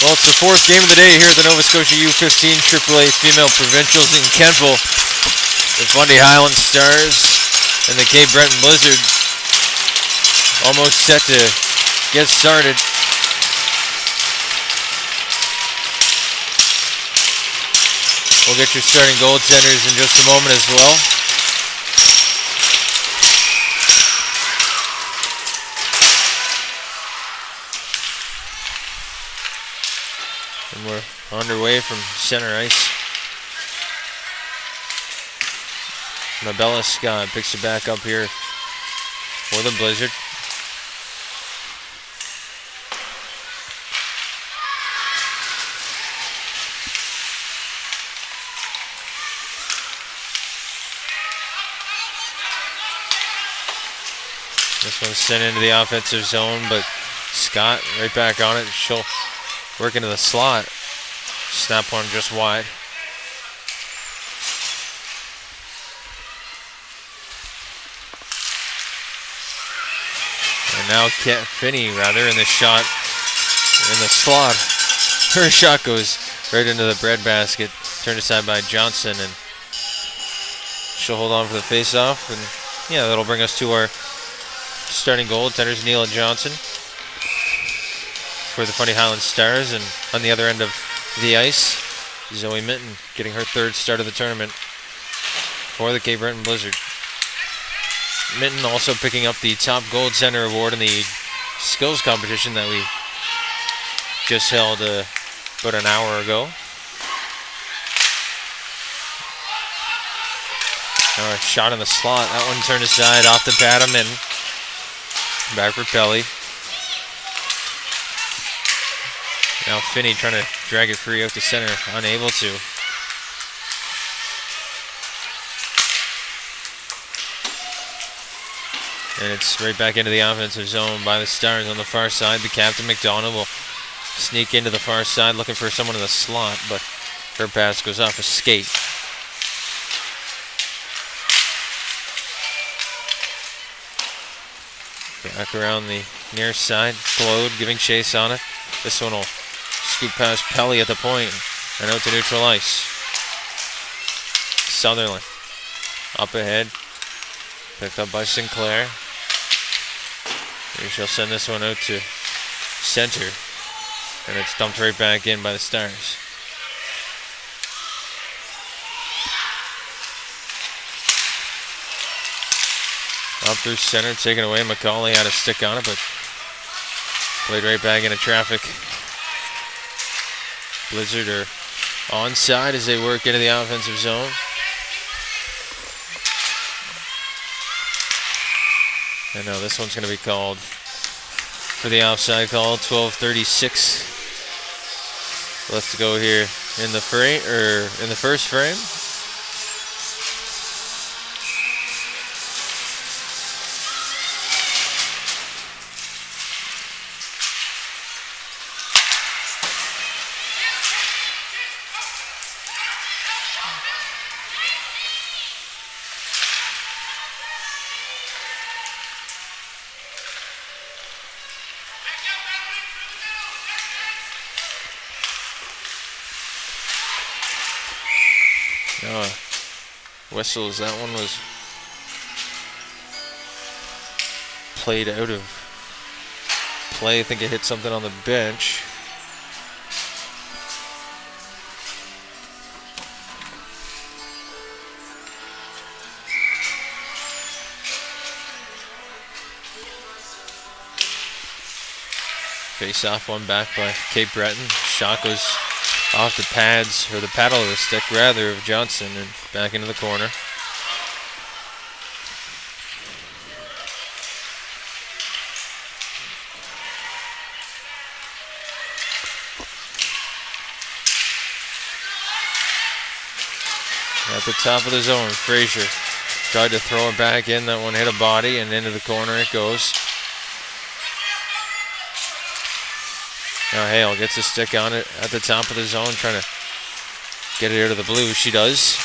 Well, it's the fourth game of the day here at the Nova Scotia U15 AAA Female Provincials in Kentville. The Fundy Highland Stars and the Cape Breton Blizzard almost set to get started. We'll get your starting goaltenders in just a moment as well. And we're underway from center ice. Mabella Scott picks it back up here for the Blizzard. This one's sent into the offensive zone, but Scott right back on it. She'll work into the slot. Snap one just wide. And now Finney rather in the shot in the slot. Her shot goes right into the breadbasket. Turned aside by Johnson, and she'll hold on for the face-off. And yeah, that'll bring us to our starting goaltenders, Neela Johnson for the Fundy Highland Stars, and on the other end of the ice, Zoe Minton getting her third start of the tournament for the Cape Breton Blizzard. Minton also picking up the top goaltender award in the skills competition that we just held about an hour ago. Now a shot in the slot. That one turned aside off the pad of Minton. Back for Pelly. Now Finney trying to drag it free out to center, unable to. And it's right back into the offensive zone by the Stars on the far side. The captain, McDonald, will sneak into the far side looking for someone in the slot, but her pass goes off a skate. Back around the near side. Glode giving chase on it. This one will scoop past Pelly at the point and out to neutral ice. Sutherland up ahead. Picked up by Sinclair. Here she'll send this one out to center. And it's dumped right back in by the Stars. Up through center, taken away. McCauley had a stick on it, but played right back into traffic. Blizzard are onside as they work into the offensive zone. And now this one's going to be called for the offside call. 12:36 left to go here in the frame, or in the first frame. Whistles, that one was played out of play. I think it hit something on the bench. Face off one back by Cape Breton. Shot goes off the pads, or the paddle of the stick rather, of Johnson, and back into the corner. At the top of the zone, Frazier tried to throw it back in. That one hit a body, and into the corner it goes. Now Hale gets a stick on it at the top of the zone, trying to get it out of the blue. She does.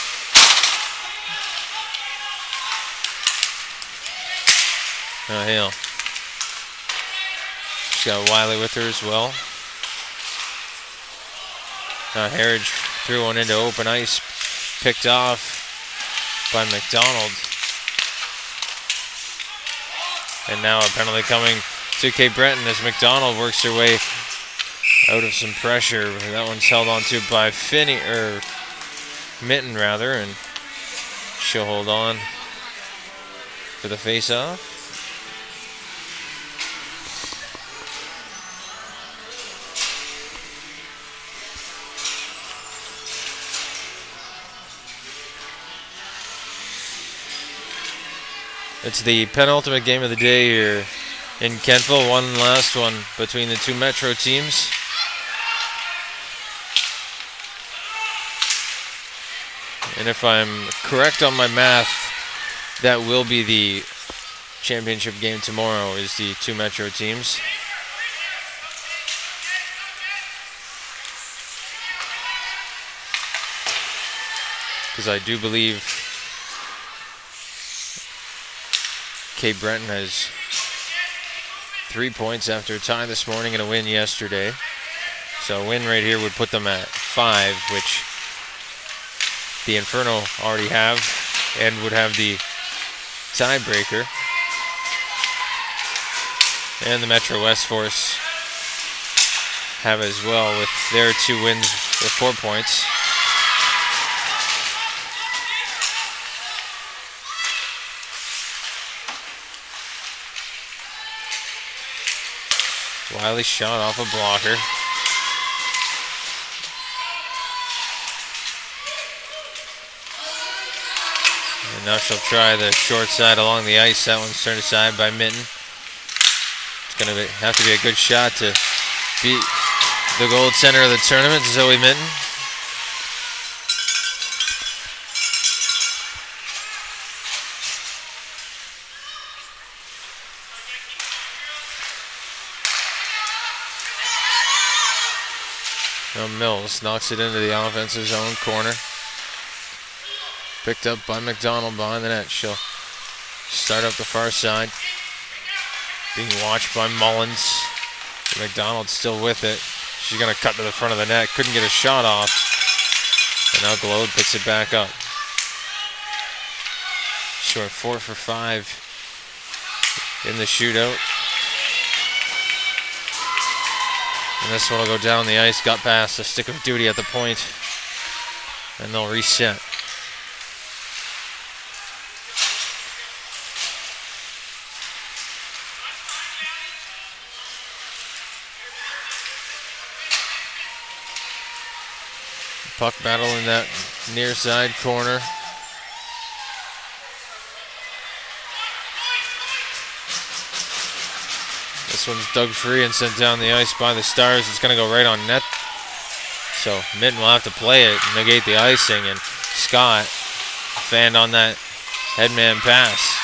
Now Hale. She's got Wiley with her as well. Harridge threw one into open ice, picked off by McDonald. And now a penalty coming to Cape Breton as McDonald works her way out of some pressure. That one's held on to by Mitten rather, and she'll hold on for the face-off. It's the penultimate game of the day here in Kentville. One last one between the two Metro teams. And if I'm correct on my math, that will be the championship game tomorrow, is the two Metro teams. Because I do believe Cape Breton has 3 points after a tie this morning and a win yesterday. So a win right here would put them at 5, which the Inferno already have and would have the tiebreaker. And the Metro West Force have as well with their 2 wins with 4 points. Wiley shot off a blocker. And now she'll try the short side along the ice. That one's turned aside by Mitten. It's going to have to be a good shot to beat the gold center of the tournament, Zoe Mitten. Now Mills knocks it into the offensive zone corner. Picked up by McDonald behind the net. She'll start up the far side. Being watched by Mullins. McDonald's still with it. She's going to cut to the front of the net. Couldn't get a shot off. And now Glode picks it back up. Short 4 for 5 in the shootout. And this one will go down the ice. Got past the stick of duty at the point. And they'll reset. Puck battle in that near side corner. This one's dug free and sent down the ice by the Stars. It's going to go right on net. So Mitten will have to play it, negate the icing, and Scott fanned on that headman pass.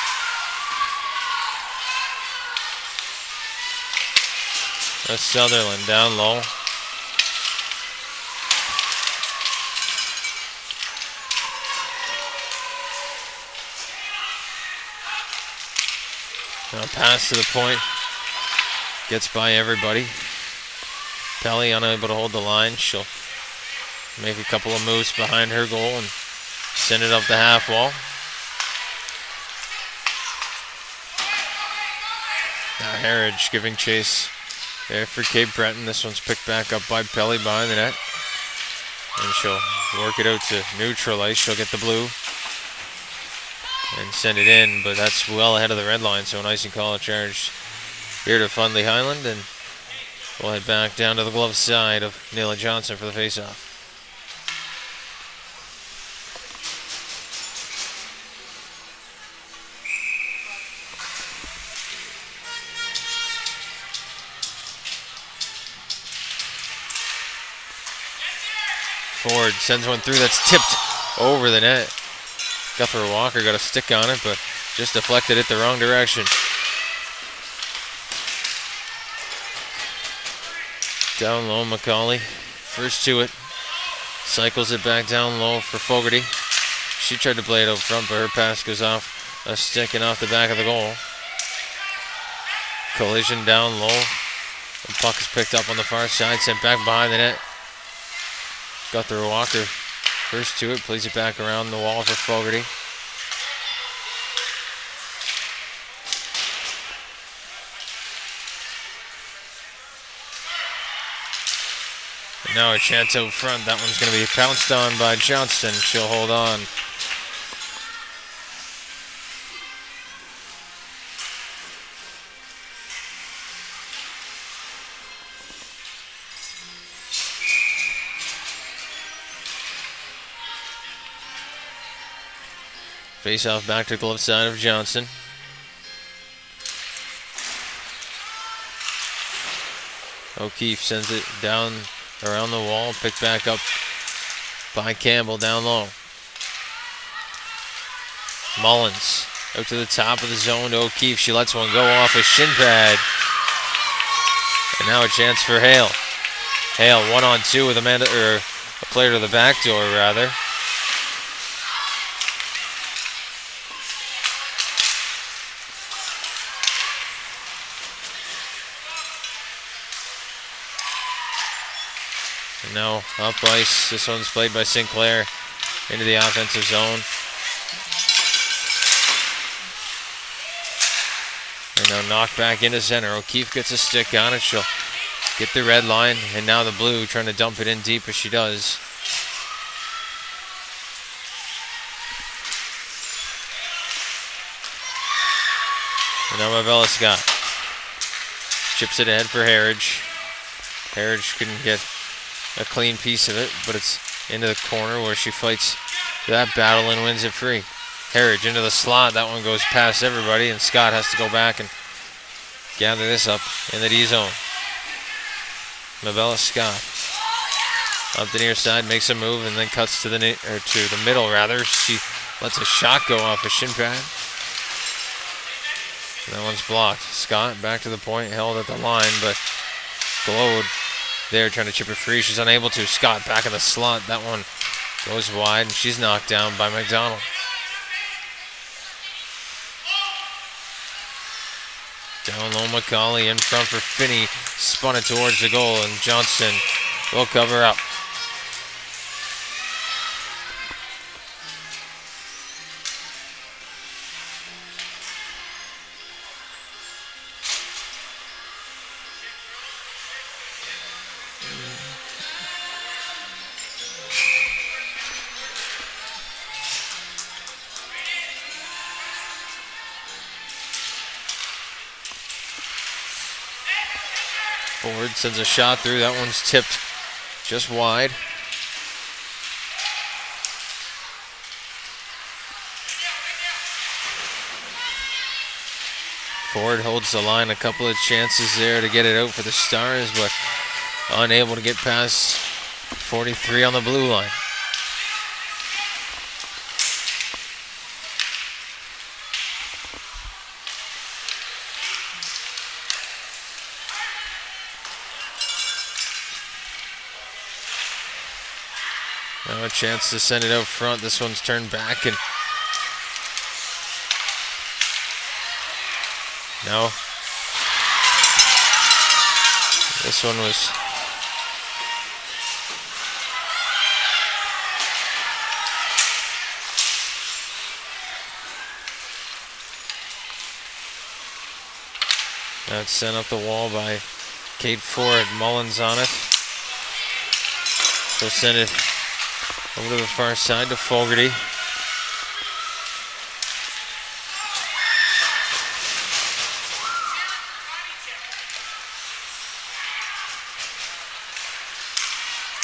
That's Sutherland down low. Now pass to the point. Gets by everybody. Pelly unable to hold the line. She'll make a couple of moves behind her goal and send it up the half wall. Now Harridge giving chase there for Cape Breton. This one's picked back up by Pelly behind the net. And she'll work it out to neutral ice. She'll get the blue and send it in, but that's well ahead of the red line, so an icing call charged here to Fundley Highland, and we'll head back down to the glove side of Nayla Johnson for the faceoff. Ford sends one through that's tipped over the net. Guthrie Walker got a stick on it, but just deflected it the wrong direction. Down low, McCauley. First to it. Cycles it back down low for Fogarty. She tried to play it out front, but her pass goes off a stick and off the back of the goal. Collision down low. The puck is picked up on the far side, sent back behind the net. Guthrie Walker first to it, plays it back around the wall for Fogarty. And now a chance out front. That one's going to be pounced on by Johnston. She'll hold on. Face off back to the glove side of Johnson. O'Keefe sends it down around the wall, picked back up by Campbell down low. Mullins out to the top of the zone to O'Keefe. She lets one go off a shin pad. And now a chance for Hale. Hale 1-on-2 with a player to the back door rather. And now up ice. This one's played by Sinclair into the offensive zone. And now knocked back into center. O'Keefe gets a stick on it. She'll get the red line. And now the blue trying to dump it in deep as she does. And now Mavella Scott chips it ahead for Harridge. Harridge couldn't get a clean piece of it, but it's into the corner where she fights that battle and wins it free. Harridge into the slot. That one goes past everybody, and Scott has to go back and gather this up in the D zone. Mavella Scott up the near side, makes a move, and then cuts to the middle rather. She lets a shot go off a shin pad. And that one's blocked. Scott back to the point, held at the line, but Glode there trying to chip it free. She's unable to. Scott back in the slot. That one goes wide, and she's knocked down by McDonald. Down low, McCauley in front for Finney. Spun it towards the goal, and Johnson will cover up. Ford sends a shot through. That one's tipped just wide. Ford holds the line. A couple of chances there to get it out for the Stars, but unable to get past 43 on the blue line. Now a chance to send it out front. This one's turned back, and now this one was that's sent up the wall by Kate Ford. Mullins on it. So send it over to the far side to Fogarty.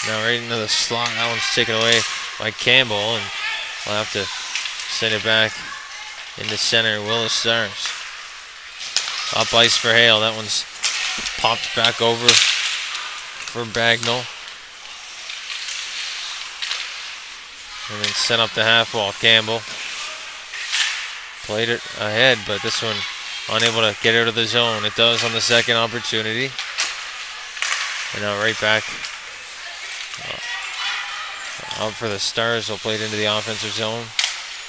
Now right into the slot. That one's taken away by Campbell, and we'll have to send it back into center. Willis Stars. Up ice for Hale. That one's popped back over for Bagnall. And then sent up the half wall. Campbell played it ahead, but this one unable to get out of the zone. It does on the second opportunity. And now right back up for the Stars. They'll play it into the offensive zone.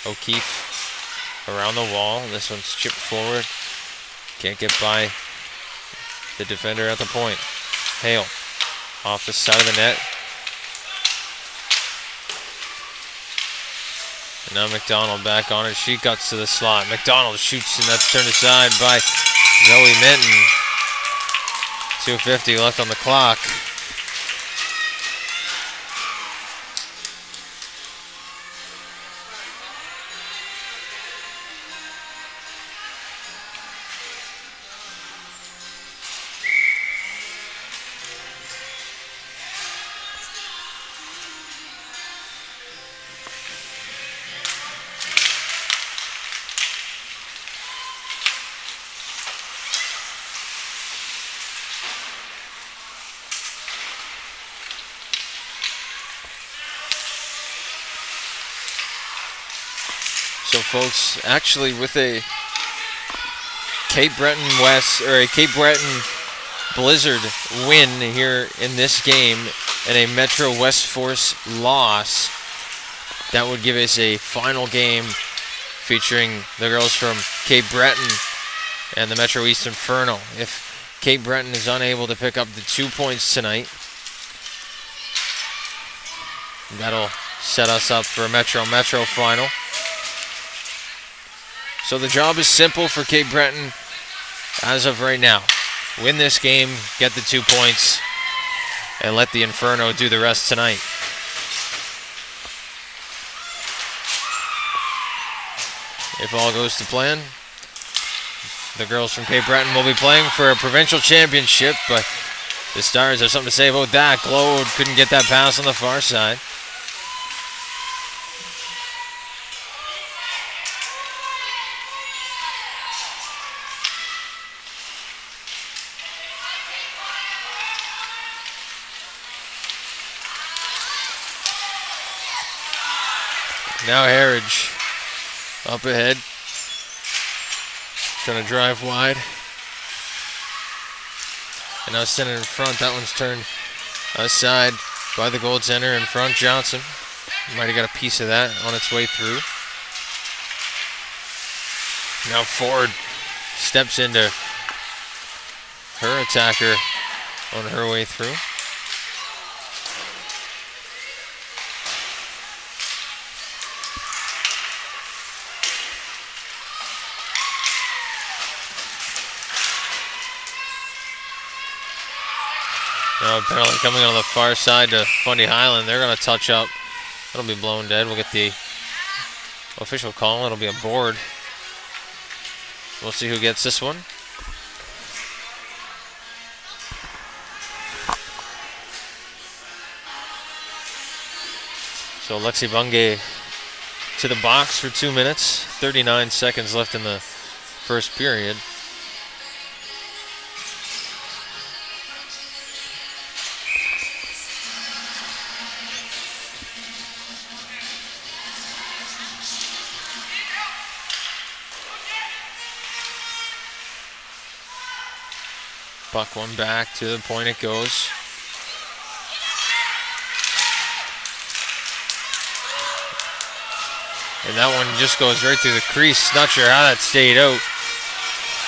O'Keefe around the wall. This one's chipped forward. Can't get by the defender at the point. Hale off the side of the net. And now McDonald back on it. She cuts to the slot. McDonald shoots, and that's turned aside by Zoe Minton. 2:50 left on the clock. So, folks, actually, with a Cape Breton West or a Cape Breton Blizzard win here in this game and a Metro West Force loss, that would give us a final game featuring the girls from Cape Breton and the Metro East Inferno. If Cape Breton is unable to pick up the 2 points tonight, that'll set us up for a Metro final. So the job is simple for Cape Breton as of right now. Win this game, get the 2 points, and let the Inferno do the rest tonight. If all goes to plan, the girls from Cape Breton will be playing for a provincial championship, but the Stars have something to say about that. Glode couldn't get that pass on the far side. Now Harridge up ahead. Trying to drive wide. And now sending in front. That one's turned aside by the goaltender in front. Johnson might have got a piece of that on its way through. Now Ford steps into her attacker on her way through. Now a penalty coming on the far side to Fundy Highland. They're going to touch up. It'll be blown dead. We'll get the official call. It'll be a board. We'll see who gets this one. So Lexi Bungay to the box for 2 minutes. 39 seconds left in the first period. Puck one back to the point it goes. And that one just goes right through the crease. Not sure how that stayed out.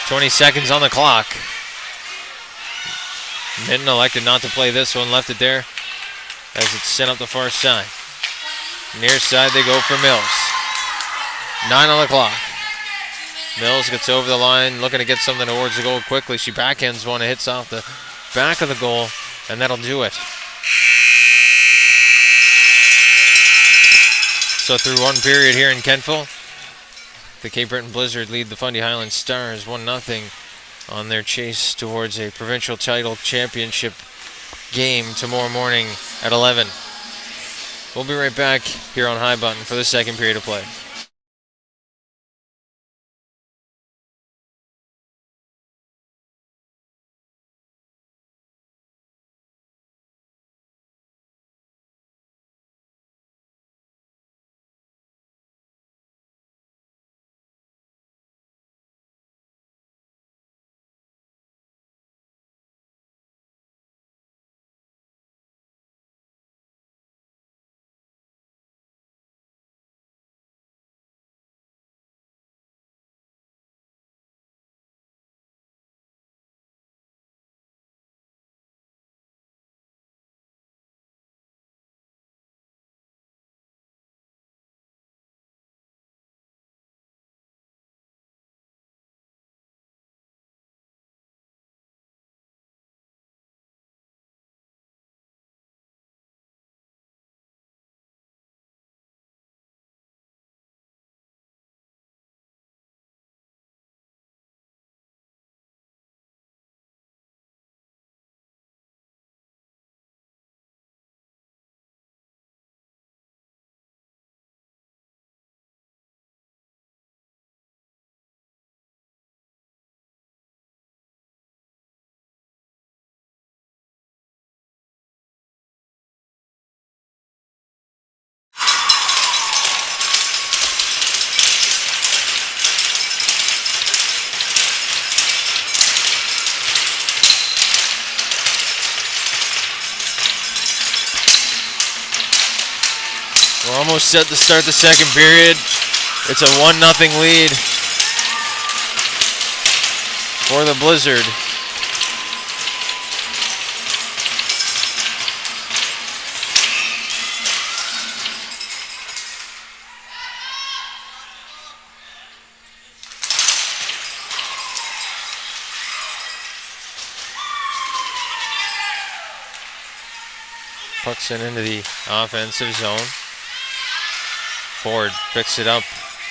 20 seconds on the clock. Minton elected not to play this one. Left it there as it's sent up the far side. Near side they go for Mills. 9 on the clock. Mills gets over the line, looking to get something towards the goal quickly. She backhands one, it hits off the back of the goal, and that'll do it. So through one period here in Kentville, the Cape Breton Blizzard lead the Fundy Highland Stars 1-0 on their chase towards a provincial title championship game tomorrow morning at 11. We'll be right back here on High Button for the second period of play. We're almost set to start the second period. It's a 1-0 lead for the Blizzard. Pucks it into the offensive zone. Ford picks it up.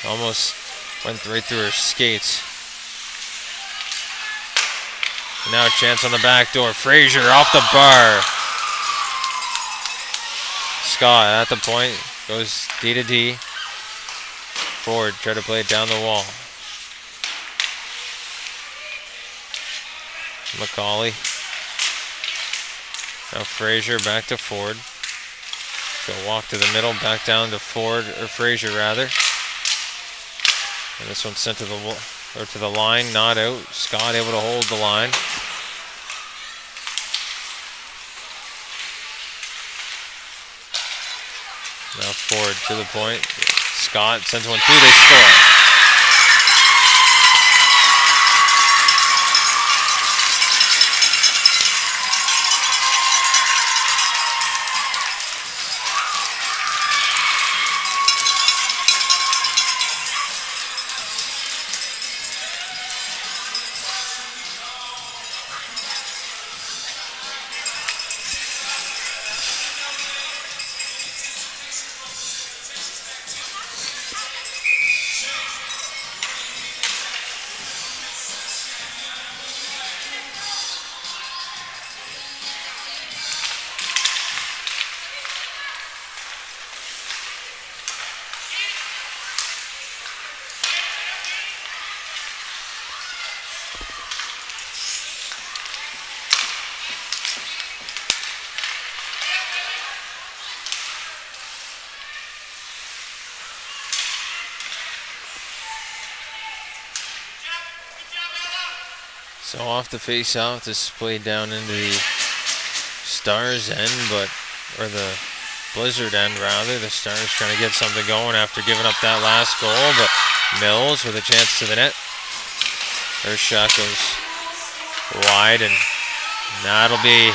Almost went right through her skates. Now a chance on the back door. Frazier off the bar. Scott at the point. Goes D to D. Ford try to play it down the wall. McCauley. Now Frazier back to Ford. She'll walk to the middle, back down to Ford, or Frazier rather. And this one's sent to the line, not out. Scott able to hold the line. Now Ford to the point. Scott sends one through, they score. So off the face-off, this is played down into the Stars end, or the Blizzard end rather. The Stars trying to get something going after giving up that last goal, but Mills with a chance to the net. Her shot goes wide, and that'll be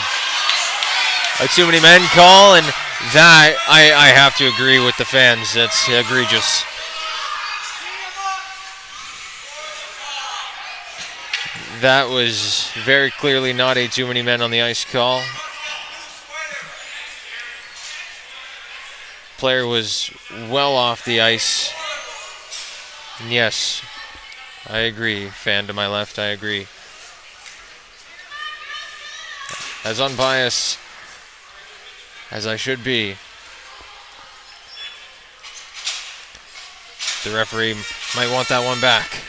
a too many men call, and that I have to agree with the fans. That's egregious. That was very clearly not a too many men on the ice call. Player was well off the ice. And yes, I agree. Fan to my left, I agree. As unbiased as I should be, the referee might want that one back.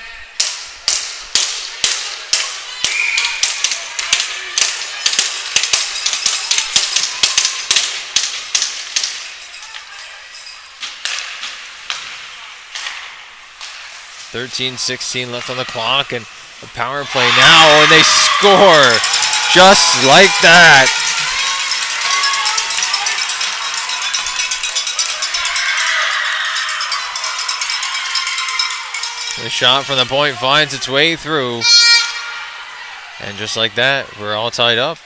.16 left on the clock, and a power play now, and they score just like that. The shot from the point finds its way through, and just like that, we're all tied up.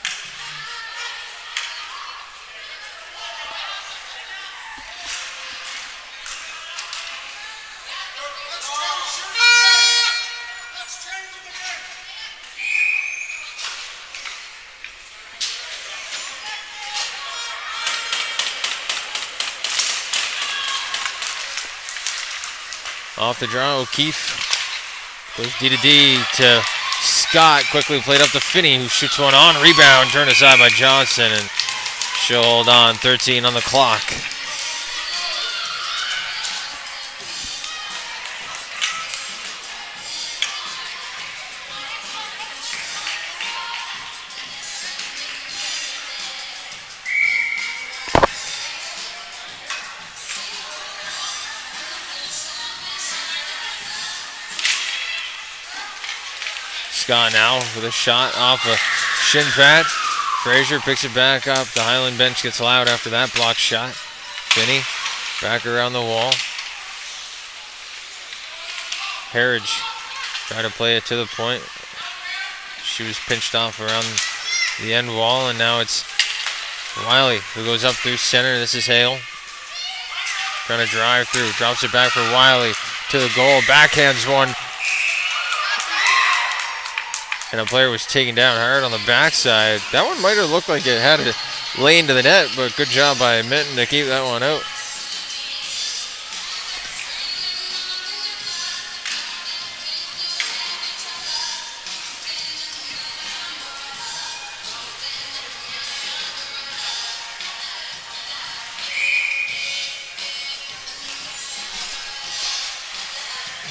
Off the draw, O'Keefe goes D to D to Scott. Quickly played up to Finney, who shoots one on. Rebound turned aside by Johnson, and she'll hold on. 13 on the clock. Scott now with a shot off a shin pad. Frazier picks it back up. The Highland bench gets loud after that blocked shot. Finney Back around the wall. Harridge trying to play it to the point. She was pinched off around the end wall, and now it's Wiley who goes up through center. This is Hale. Trying to drive through. Drops it back for Wiley to the goal. Backhands one. And a player was taken down hard on the backside. That one might have looked like it had a lane to the net, but good job by Minton to keep that one out.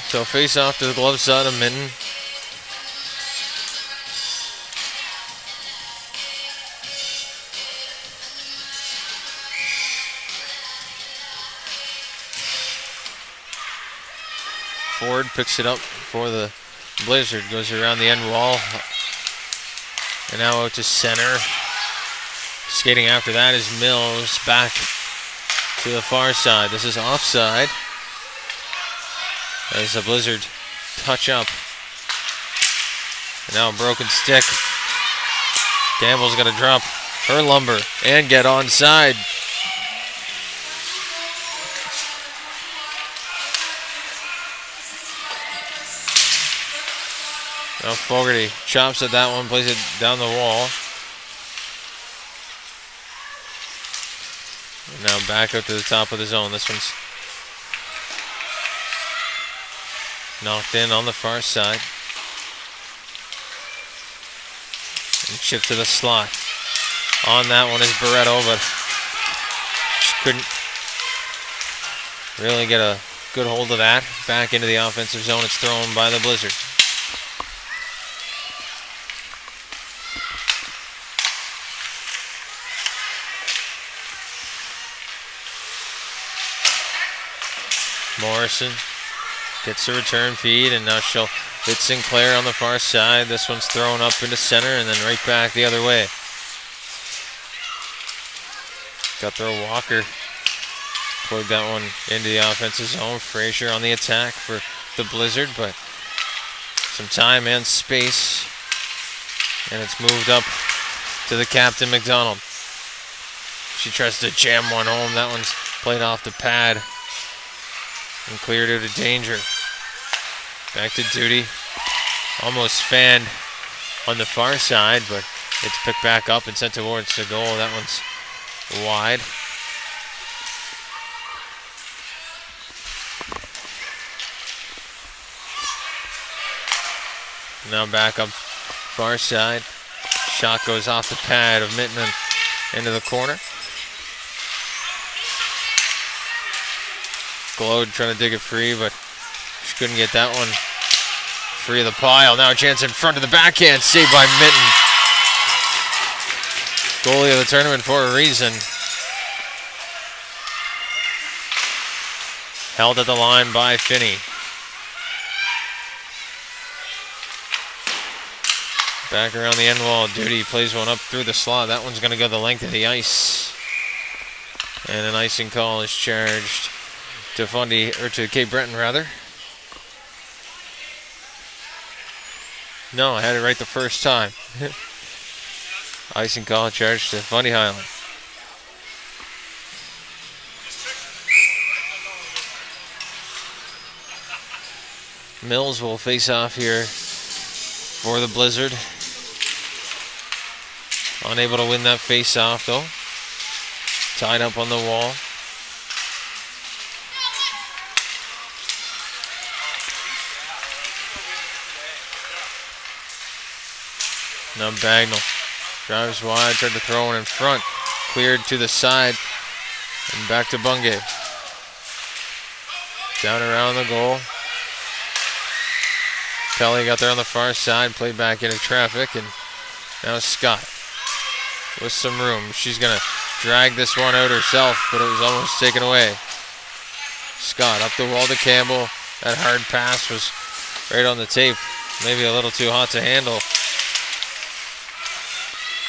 So face off to the glove side of Minton. Ford picks it up for the Blizzard. Goes around the end wall. And now out to center. Skating after that is Mills. Back to the far side. This is offside. As the Blizzard touch up. And now a broken stick. Gamble's going to drop her lumber and get onside. Now Fogarty chops at that one, plays it down the wall. And now back up to the top of the zone. This one's knocked in on the far side. And chipped to the slot. On that one is Barretto, but she couldn't really get a good hold of that. Back into the offensive zone. It's thrown by the Blizzard. Morrison gets a return feed, and now she'll hit Sinclair on the far side. This one's thrown up into center and then right back the other way. Guthrie Walker played that one into the offensive zone. Frazier on the attack for the Blizzard, but some time and space, and it's moved up to the captain, McDonald. She tries to jam one home. That one's played off the pad and cleared out of danger. Back to Duty. Almost fanned on the far side, but it's picked back up and sent towards the goal. That one's wide. Now back up far side. Shot goes off the pad of Minton into the corner. Glode trying to dig it free, but she couldn't get that one free of the pile. Now a chance in front of the backhand, saved by Minton. Goalie of the tournament for a reason. Held at the line by Finney. Back around the end wall. Duty plays one up through the slot. That one's going to go the length of the ice. And an icing call is charged to Fundy, or to Cape Breton rather. No, I had it right the first time. Icing call charged to Fundy Highland. Mills will face off here for the Blizzard. Unable to win that face off though. Tied up on the wall. Now Bagnall drives wide, tried to throw one in front. Cleared to the side. And back to Bungay. Down around the goal. Kelly got there on the far side, played back into traffic, and now Scott with some room. She's going to drag this one out herself, but it was almost taken away. Scott up the wall to Campbell. That hard pass was right on the tape. Maybe a little too hot to handle.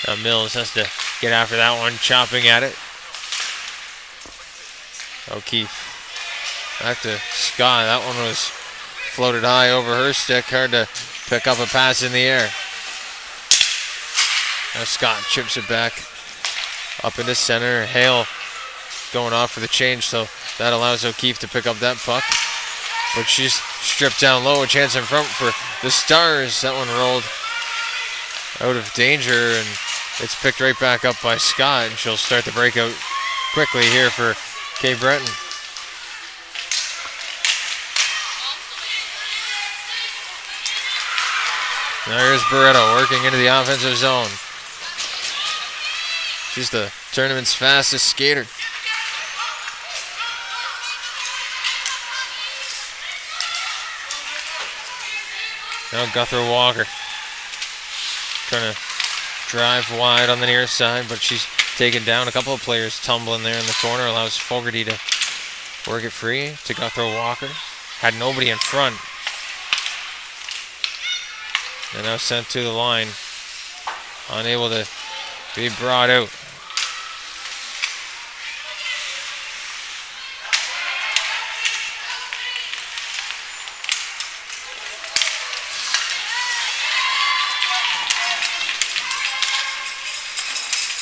Now Mills has to get after that one, chopping at it. O'Keefe back to Scott. That one was floated high over her stick. Hard to pick up a pass in the air. Now Scott chips it back up into center. Hale going off for the change, so that allows O'Keefe to pick up that puck. But she's stripped down low. A chance in front for the Stars. That one rolled out of danger, and it's picked right back up by Scott, and she'll start the breakout quickly here for Cape Breton. There's Barreto working into the offensive zone. She's the tournament's fastest skater. Now Guthrie Walker trying to drive wide on the near side, but she's taken down. A couple of players tumbling there in the corner. Allows Fogarty to work it free to Guthrie Walker. Had nobody in front. And now sent to the line. Unable to be brought out.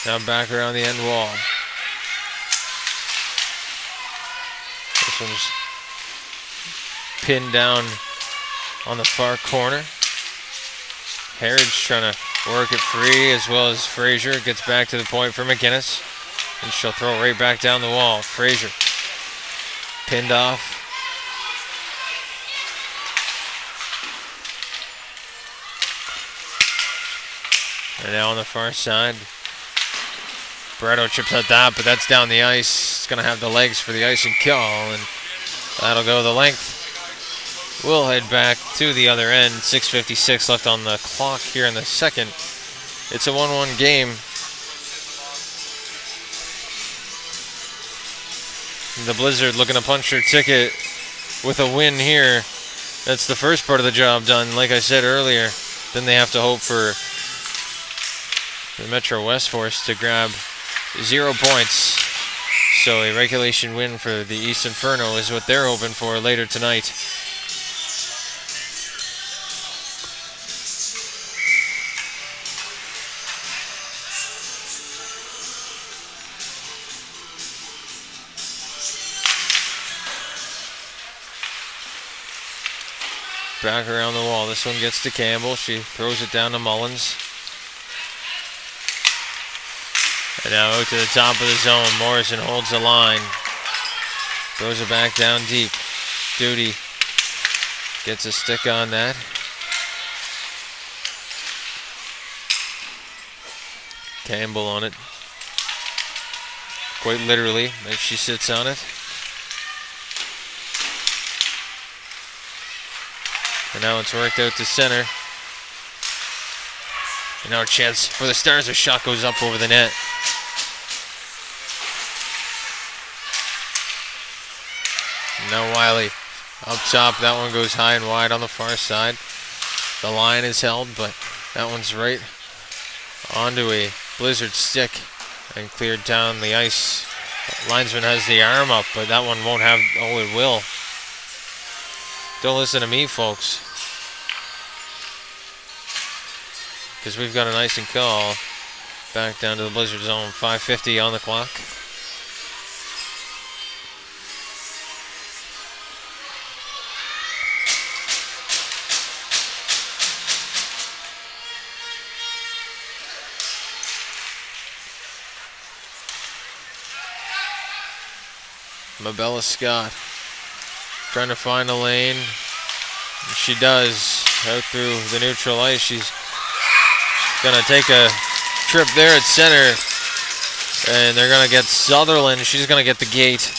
Now back around the end wall. This one's pinned down on the far corner. Harrod's trying to work it free, as well as Frazier. Gets back to the point for McGinnis. And she'll throw it right back down the wall. Frazier pinned off. And now on the far side, Barreto chips at that, but that's down the ice. It's going to have the legs for the icing kill, and that'll go the length. We'll head back to the other end. 6:56 left on the clock here in the second. It's a 1-1 game. The Blizzard looking to punch their ticket with a win here. That's the first part of the job done, like I said earlier. Then they have to hope for the Metro West Force to grab 0 points. So a regulation win for the East Inferno is what they're hoping for later tonight. Back around the wall. This one gets to Campbell. She throws it down to Mullins. And now out to the top of the zone. Morrison holds the line. Throws it back down deep. Duty gets a stick on that. Campbell on it. Quite literally, as she sits on it. And now it's worked out to center. And now a chance for the Stars. A shot goes up over the net. Now Wiley up top. That one goes high and wide on the far side. The line is held, but that one's right onto a Blizzard stick and cleared down the ice. Linesman has the arm up, but that one won't have. Oh, it will. Don't listen to me, folks, because we've got an icing call. Back down to the Blizzard zone. 5:50 on the clock. Mabella Scott trying to find a lane. She does. Out through the neutral ice. She's going to take a trip there at center. And they're going to get Sutherland. She's going to get the gate.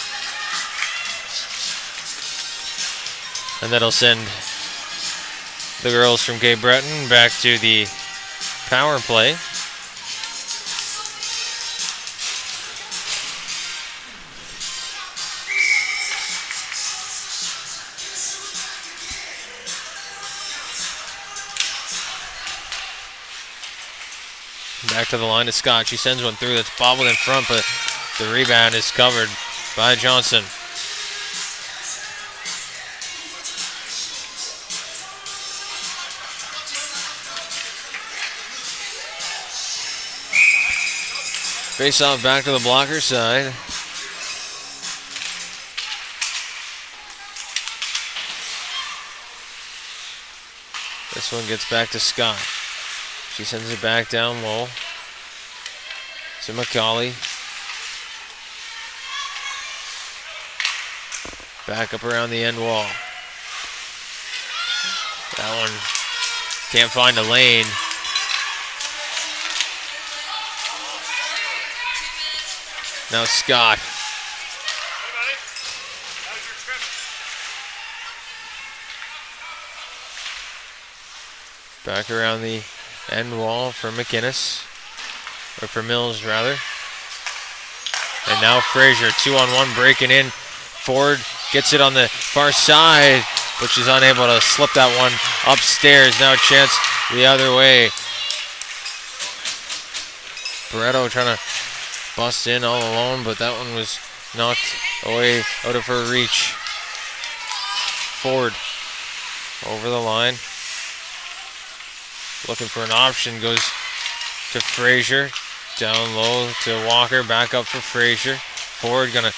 And that'll send the girls from Cape Breton back to the power play. Back to the line to Scott. She sends one through that's bobbled in front, but the rebound is covered by Johnson. Face off back to the blocker side. This one gets back to Scott. She sends it back down low to McCauley. Back up around the end wall. That one can't find a lane. Now Scott. Back around the end wall for McInnes. Or for Mills, rather. And now Frazier, 2-on-1 breaking in. Ford gets it on the far side, but she's unable to slip that one upstairs. Now a chance the other way. Barreto trying to bust in all alone, but that one was knocked away out of her reach. Ford over the line. Looking for an option, goes to Frazier. Down low to Walker, back up for Frazier. Ford gonna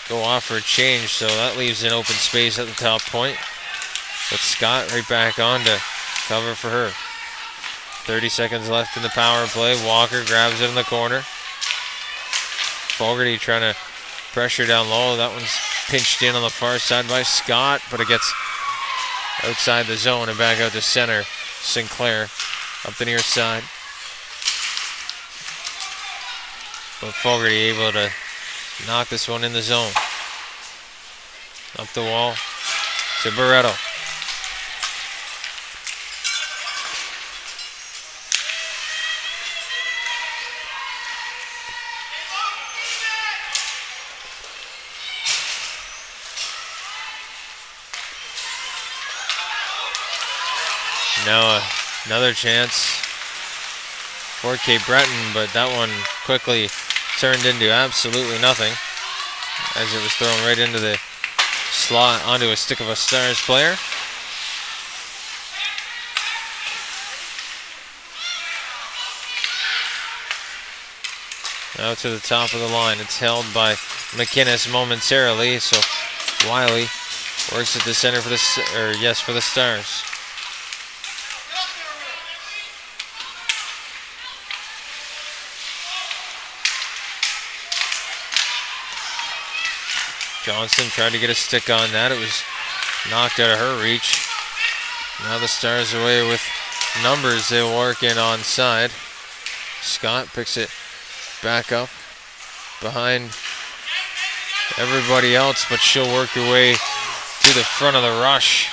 go off for a change, so that leaves an open space at the top point. But Scott right back on to cover for her. 30 seconds left in the power play. Walker grabs it in the corner. Fogarty trying to pressure down low. That one's pinched in on the far side by Scott, but it gets outside the zone and back out to center. Sinclair up the near side. But Fogarty able to knock this one in the zone. Up the wall to Barreto. Now another chance for Cape Breton, but that one quickly turned into absolutely nothing as it was thrown right into the slot onto a stick of a Stars player. Now to the top of the line. It's held by McInnes momentarily, so Wiley works at the center for the for the Stars. Johnson tried to get a stick on that. It was knocked out of her reach. Now the Stars away with numbers. They work in onside. Scott picks it back up behind everybody else, but she'll work her way to the front of the rush.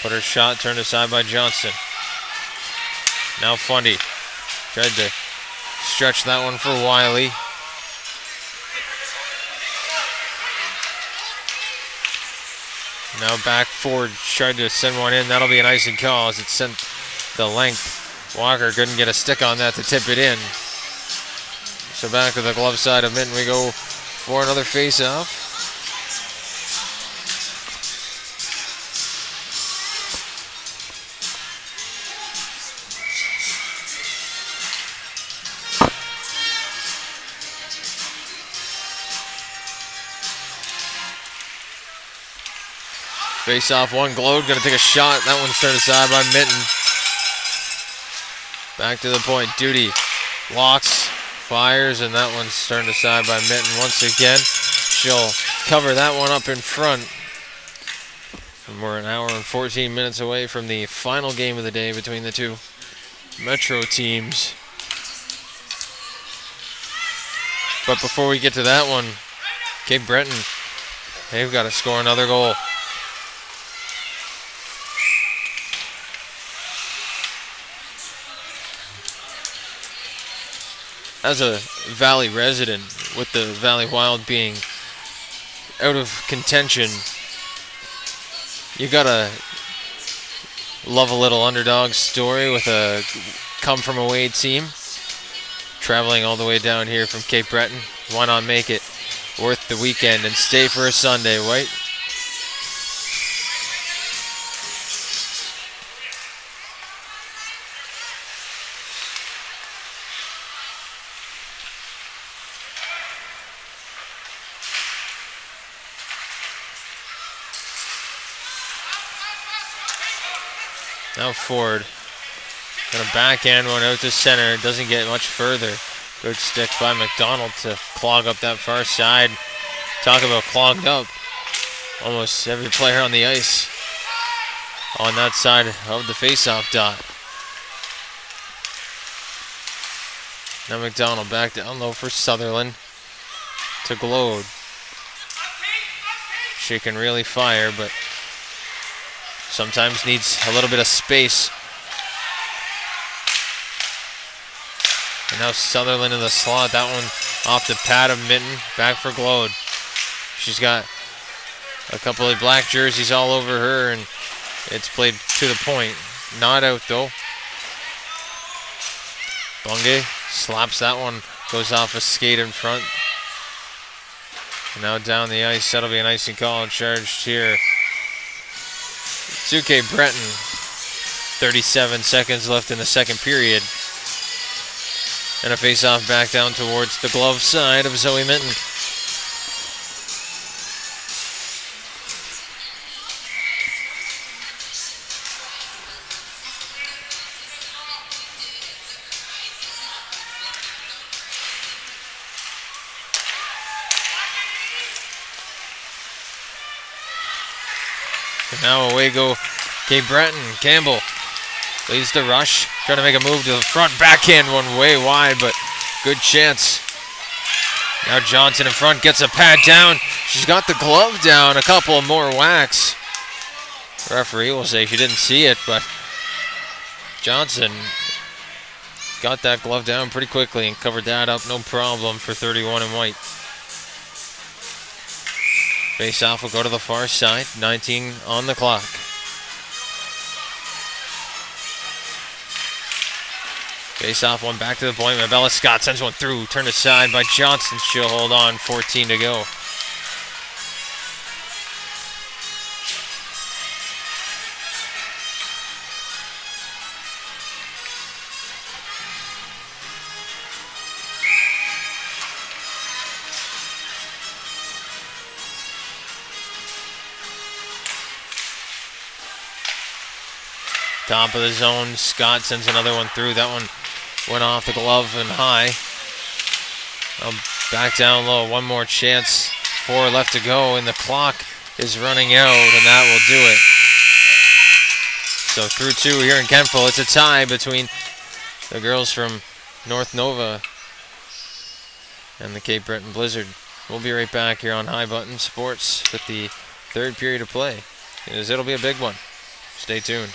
But her shot turned aside by Johnson. Now Fundy tried to stretch that one for Wiley. Now back forward, tried to send one in. That'll be an icing call as it sent the length. Walker couldn't get a stick on that to tip it in. So back to the glove side of Minton we go for another face-off. Face off one, Glode gonna take a shot. That one's turned aside by Minton. Back to the point, Duty locks, fires, and that one's turned aside by Minton once again. She'll cover that one up in front. And we're an hour and 14 minutes away from the final game of the day between the two Metro teams. But before we get to that one, Cape Breton, they've got to score another goal. As a Valley resident, with the Valley Wild being out of contention, you gotta love a little underdog story with a come-from-away team. Traveling all the way down here from Cape Breton, why not make it worth the weekend and stay for a Sunday, right? Now Ford. Gonna backhand one out to center. Doesn't get much further. Good stick by McDonald to clog up that far side. Talk about clogged up. Almost every player on the ice on that side of the faceoff dot. Now McDonald back down low for Sutherland to Glode. She can really fire, but sometimes needs a little bit of space. And now Sutherland in the slot. That one off the pad of Mitten. Back for Glode. She's got a couple of black jerseys all over her, and it's played to the point. Not out though. Bungay slaps that one. Goes off a skate in front. And now down the ice. That'll be an icing call charged here. It's UK Breton. 37 seconds left in the second period. And a face-off back down towards the glove side of Zoe Minton. So now away go Cape Breton. Campbell leads the rush. Trying to make a move to the front. Backhand one way wide, but good chance. Now Johnson in front gets a pad down. She's got the glove down. A couple more whacks. Referee will say she didn't see it, but Johnson got that glove down pretty quickly and covered that up no problem for 31 in white. Face-off will go to the far side. 19 on the clock. Face-off one back to the point. Mabella Scott sends one through. Turned aside by Johnson. She'll hold on. 14 to go. Top of the zone. Scott sends another one through. That one went off the glove and high. Back down low. One more chance. 4 left to go, and the clock is running out, and that will do it. So through 2 here in Kentville. It's a tie between the girls from North Nova and the Cape Breton Blizzard. We'll be right back here on High Button Sports with the third period of play, as it'll be a big one. Stay tuned.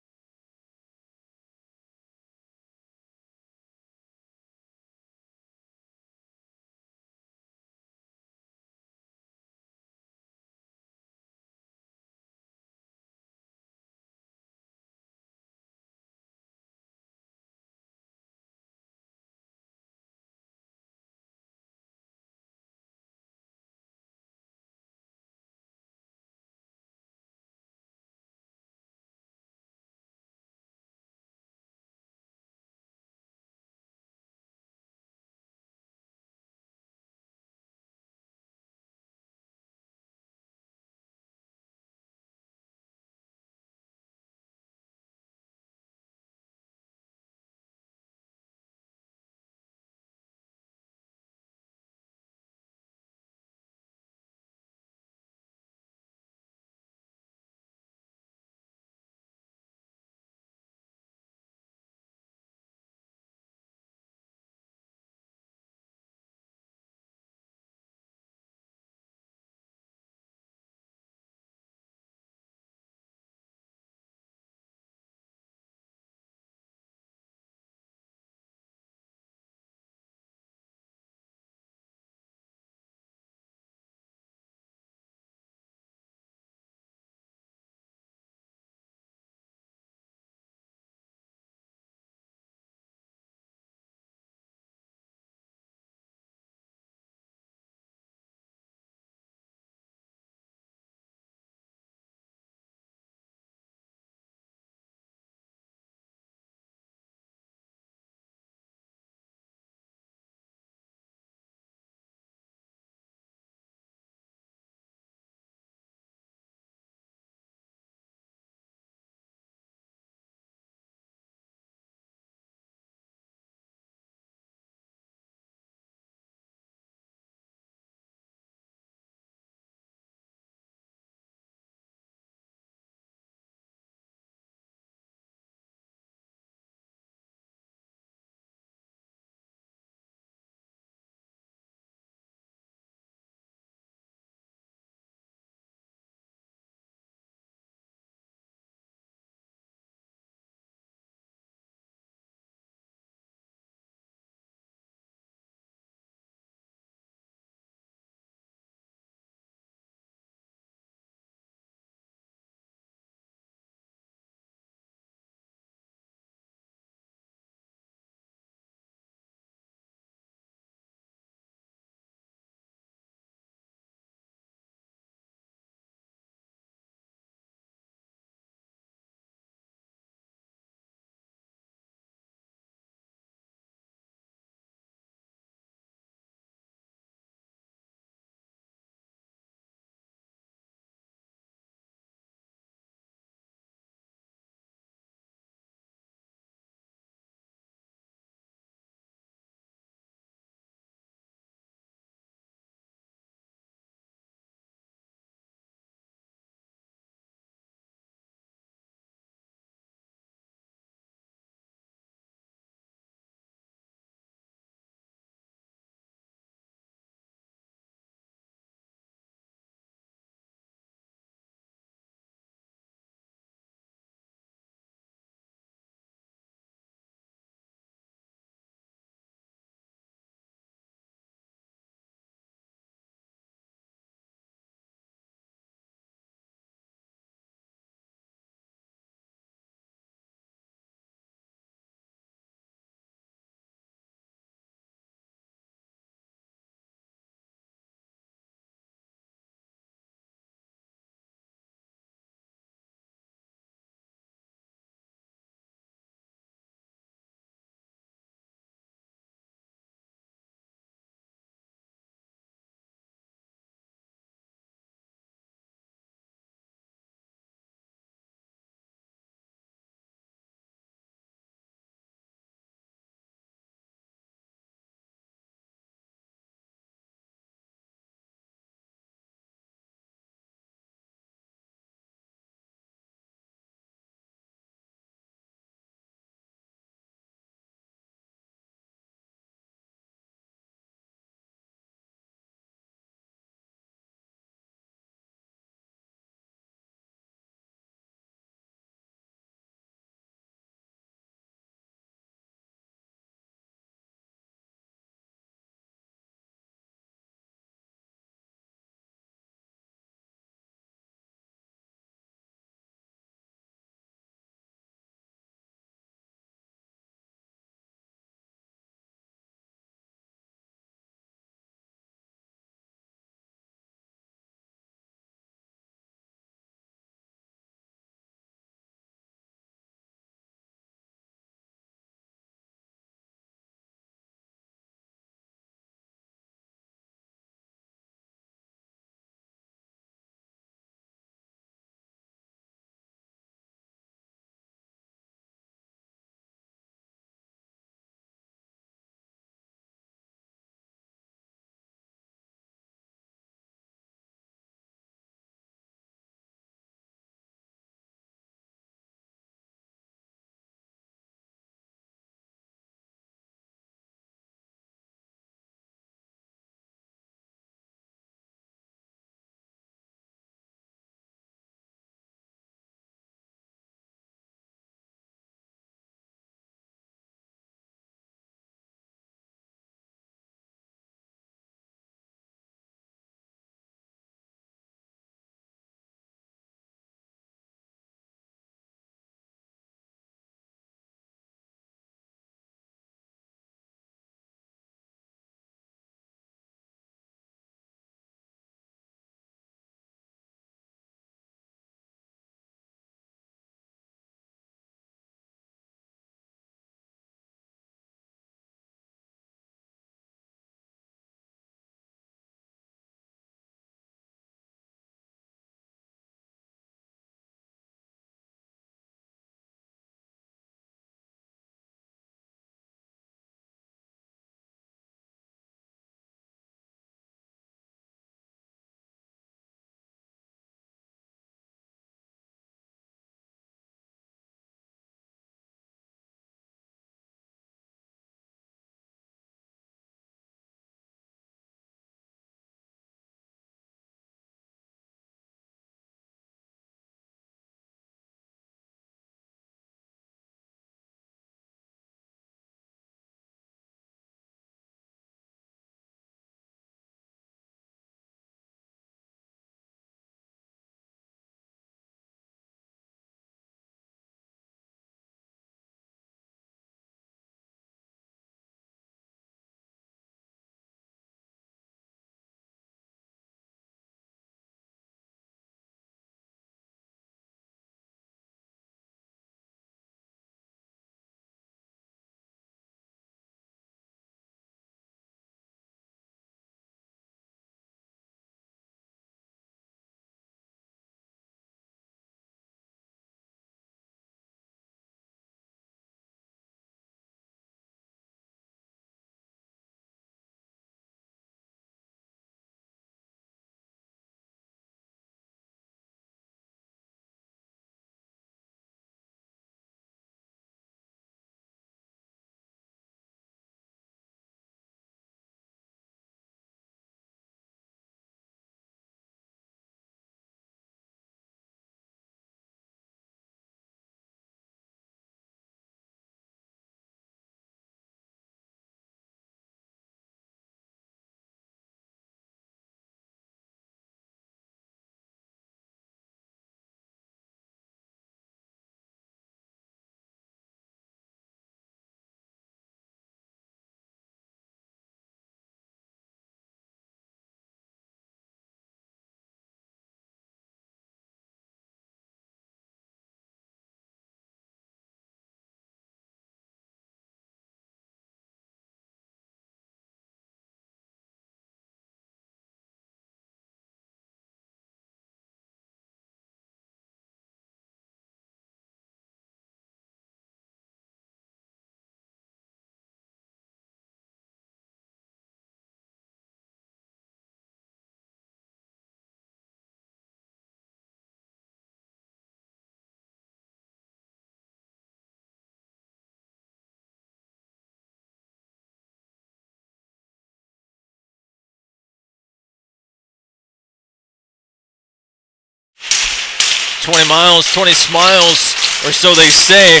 20 miles, 20 smiles, or so they say.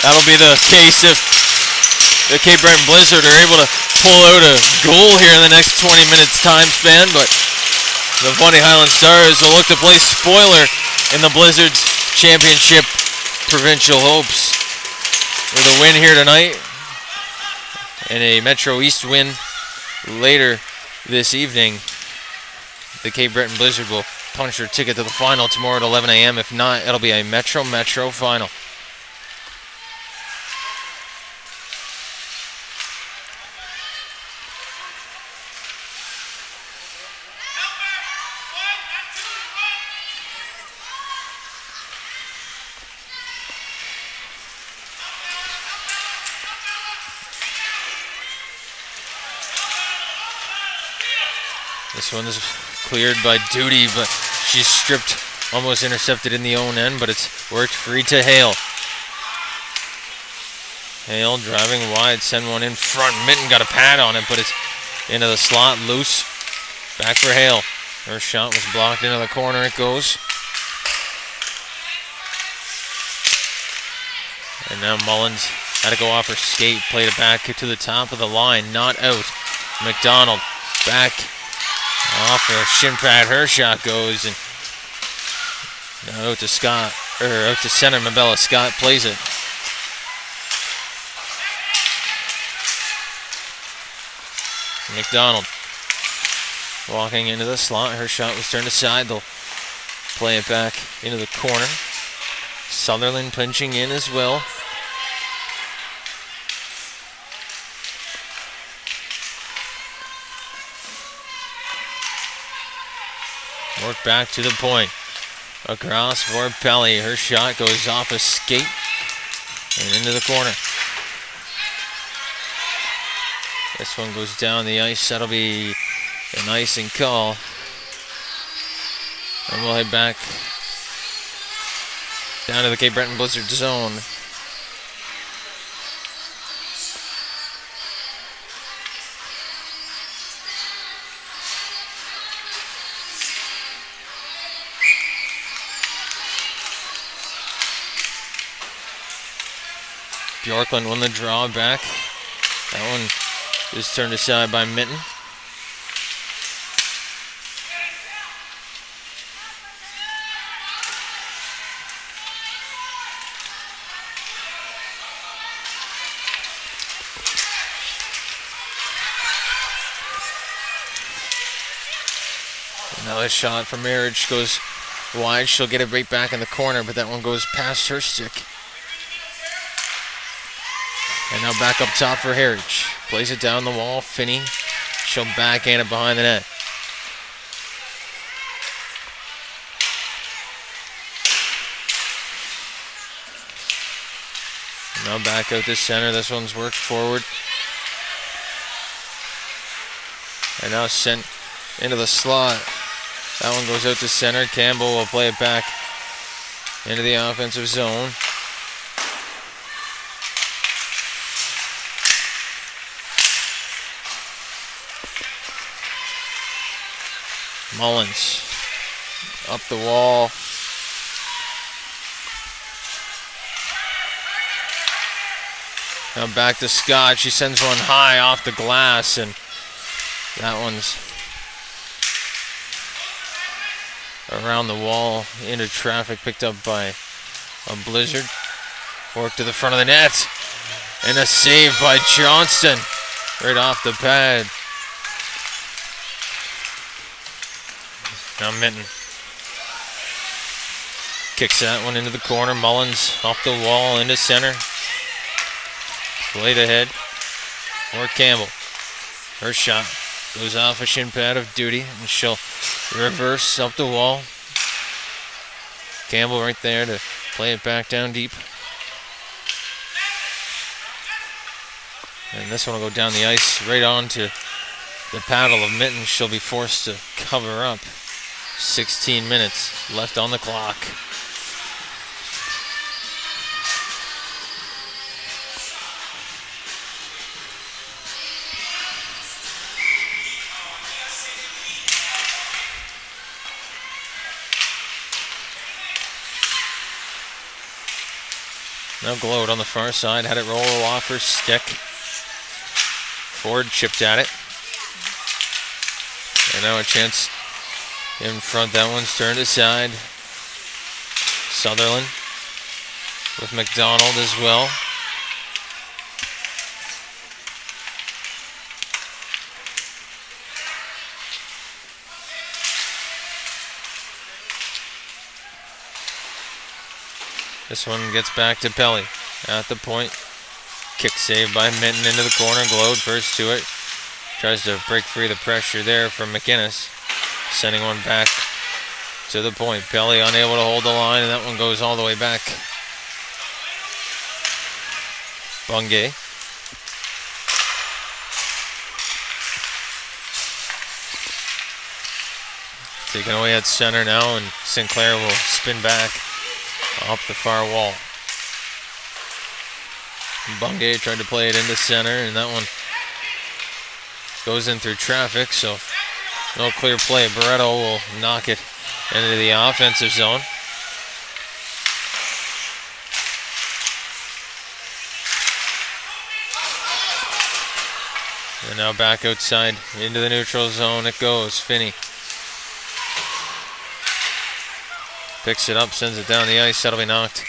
That'll be the case if the Cape Breton Blizzard are able to pull out a goal here in the next 20 minutes time span, but the Bundy Highland Stars will look to play spoiler in the Blizzard's championship provincial hopes with a win here tonight and a Metro East win later this evening. The Cape Breton Blizzard will punch their ticket to the final tomorrow at 11 a.m. If not, it'll be a Metro final. This one's cleared by Duty, but she's stripped, almost intercepted in the own end, but it's worked free to Hale. Hale driving wide, send one in front. Mitten got a pad on it, but it's into the slot, loose. Back for Hale. Her shot was blocked into the corner, it goes. And now Mullins had to go off her skate, played it back to the top of the line, not out. McDonald back off her shin pad, her shot goes, and now out to Scott, or out to center. Mabella Scott plays it. McDonald walking into the slot, her shot was turned aside. They'll play it back into the corner. Sutherland pinching in as well. Work back to the point. Across for Pelly. Her shot goes off a skate and into the corner. This one goes down the ice. That'll be an icing call. And we'll head back down to the Cape Breton Blizzard zone. Bjorklund won the draw back. That one is turned aside by Mitten. Another shot from Marriage goes wide. She'll get it right back in the corner, but that one goes past her stick. And now back up top for Heritage. Plays it down the wall. Finney. She'll backhand it behind the net. Now back out to center. This one's worked forward. And now sent into the slot. That one goes out to center. Campbell will play it back into the offensive zone. Mullins up the wall. Now back to Scott. She sends one high off the glass, and that one's around the wall into traffic, picked up by a Blizzard. Work to the front of the net, and a save by Johnston right off the pad. Now Mitten kicks that one into the corner. Mullins off the wall into center. Played ahead for Campbell. Her shot goes off a shin pad of Duty, and she'll reverse up the wall. Campbell right there to play it back down deep. And this one will go down the ice right onto the paddle of Mitten. She'll be forced to cover up. 16 minutes left on the clock. Now Gload on the far side, had it roll off her stick. Ford chipped at it. And now a chance in front. That one's turned aside. Sutherland with McDonald as well. This one gets back to Pelly at the point. Kick save by Minton into the corner. Gload first to it. Tries to break free the pressure there from McInnes. Sending one back to the point. Pelly unable to hold the line, and that one goes all the way back. Bungay. Taken away at center now, and Sinclair will spin back up the far wall. Bungay tried to play it into center, and that one goes in through traffic, so no clear play. Barreto will knock it into the offensive zone. And now back outside into the neutral zone it goes. Finney picks it up, sends it down the ice. That'll be knocked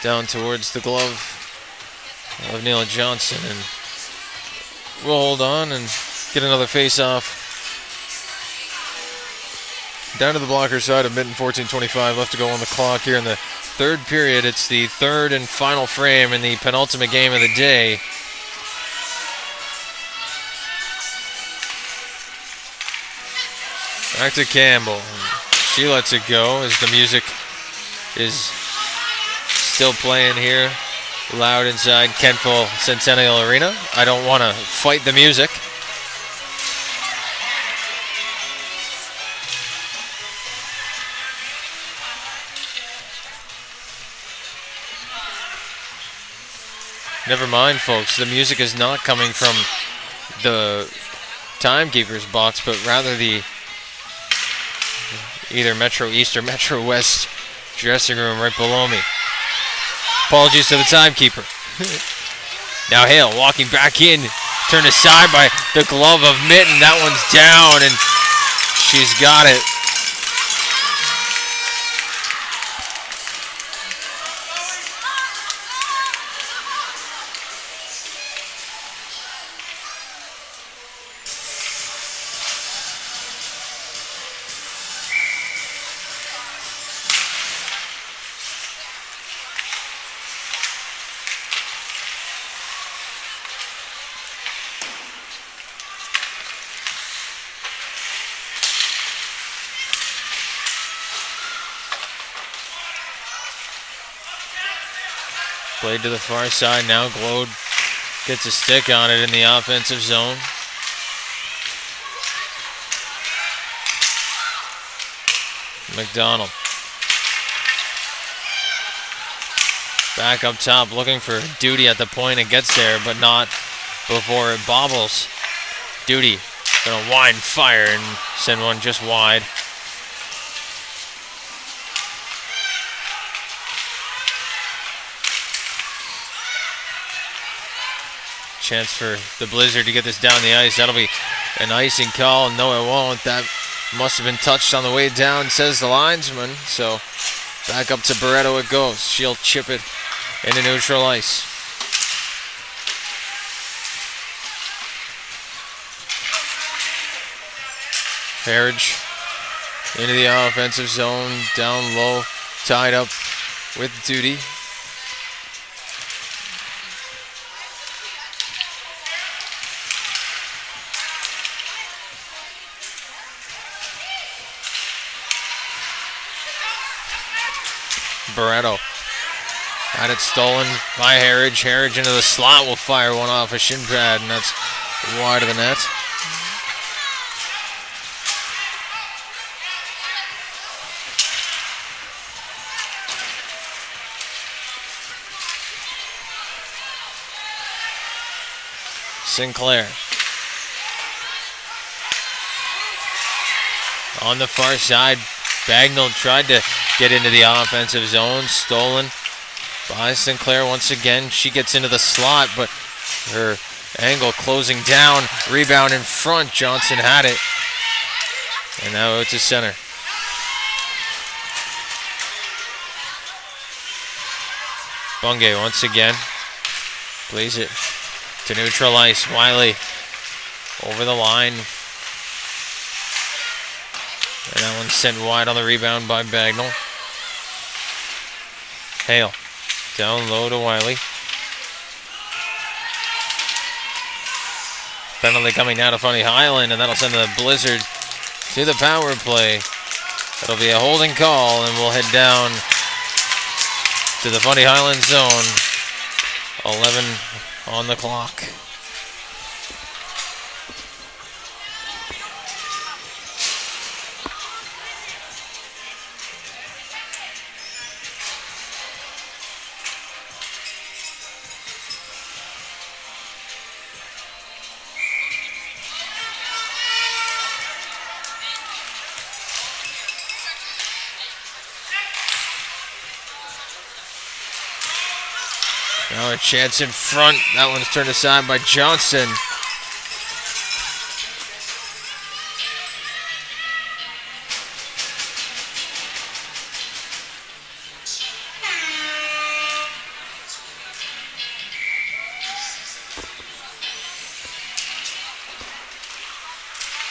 down towards the glove of Neil Johnson, and we'll hold on and get another face-off. Down to the blocker side of Minton, 14:25 left to go on the clock here in the third period. It's the third and final frame in the penultimate game of the day. Back to Campbell. She lets it go as the music is still playing here. Loud inside Kentville Centennial Arena. I don't want to fight the music. Never mind, folks. The music is not coming from the timekeeper's box, but rather the either Metro East or Metro West dressing room right below me. Apologies to the timekeeper. Now Hale walking back in, turned aside by the glove of Minton. That one's down, and she's got it. Played to the far side. Now Gload gets a stick on it in the offensive zone. McDonald. Back up top, looking for Duty at the point. It gets there, but not before it bobbles. Duty gonna wind fire and send one just wide. Chance for the Blizzard to get this down the ice. That'll be an icing call. No, it won't. That must have been touched on the way down, says the linesman. So back up to Barreto it goes. She'll chip it into neutral ice. Harridge into the offensive zone, down low, tied up with Duty. Barreto had it stolen by Harridge. Harridge into the slot will fire one off a shin pad, and that's wide of the net. Sinclair on the far side. Bagnall tried to get into the offensive zone. Stolen by Sinclair once again. She gets into the slot, but her angle closing down. Rebound in front. Johnson had it. And now it's to center. Bungay once again. Plays it to neutral ice. Wiley over the line. And that one sent wide on the rebound by Bagnall. Hale down low to Wiley. Penalty coming down to Funny Highland, and that'll send the Blizzard to the power play. That'll be a holding call, and we'll head down to the Funny Highland zone. 11 on the clock. Now a chance in front. That one's turned aside by Johnson.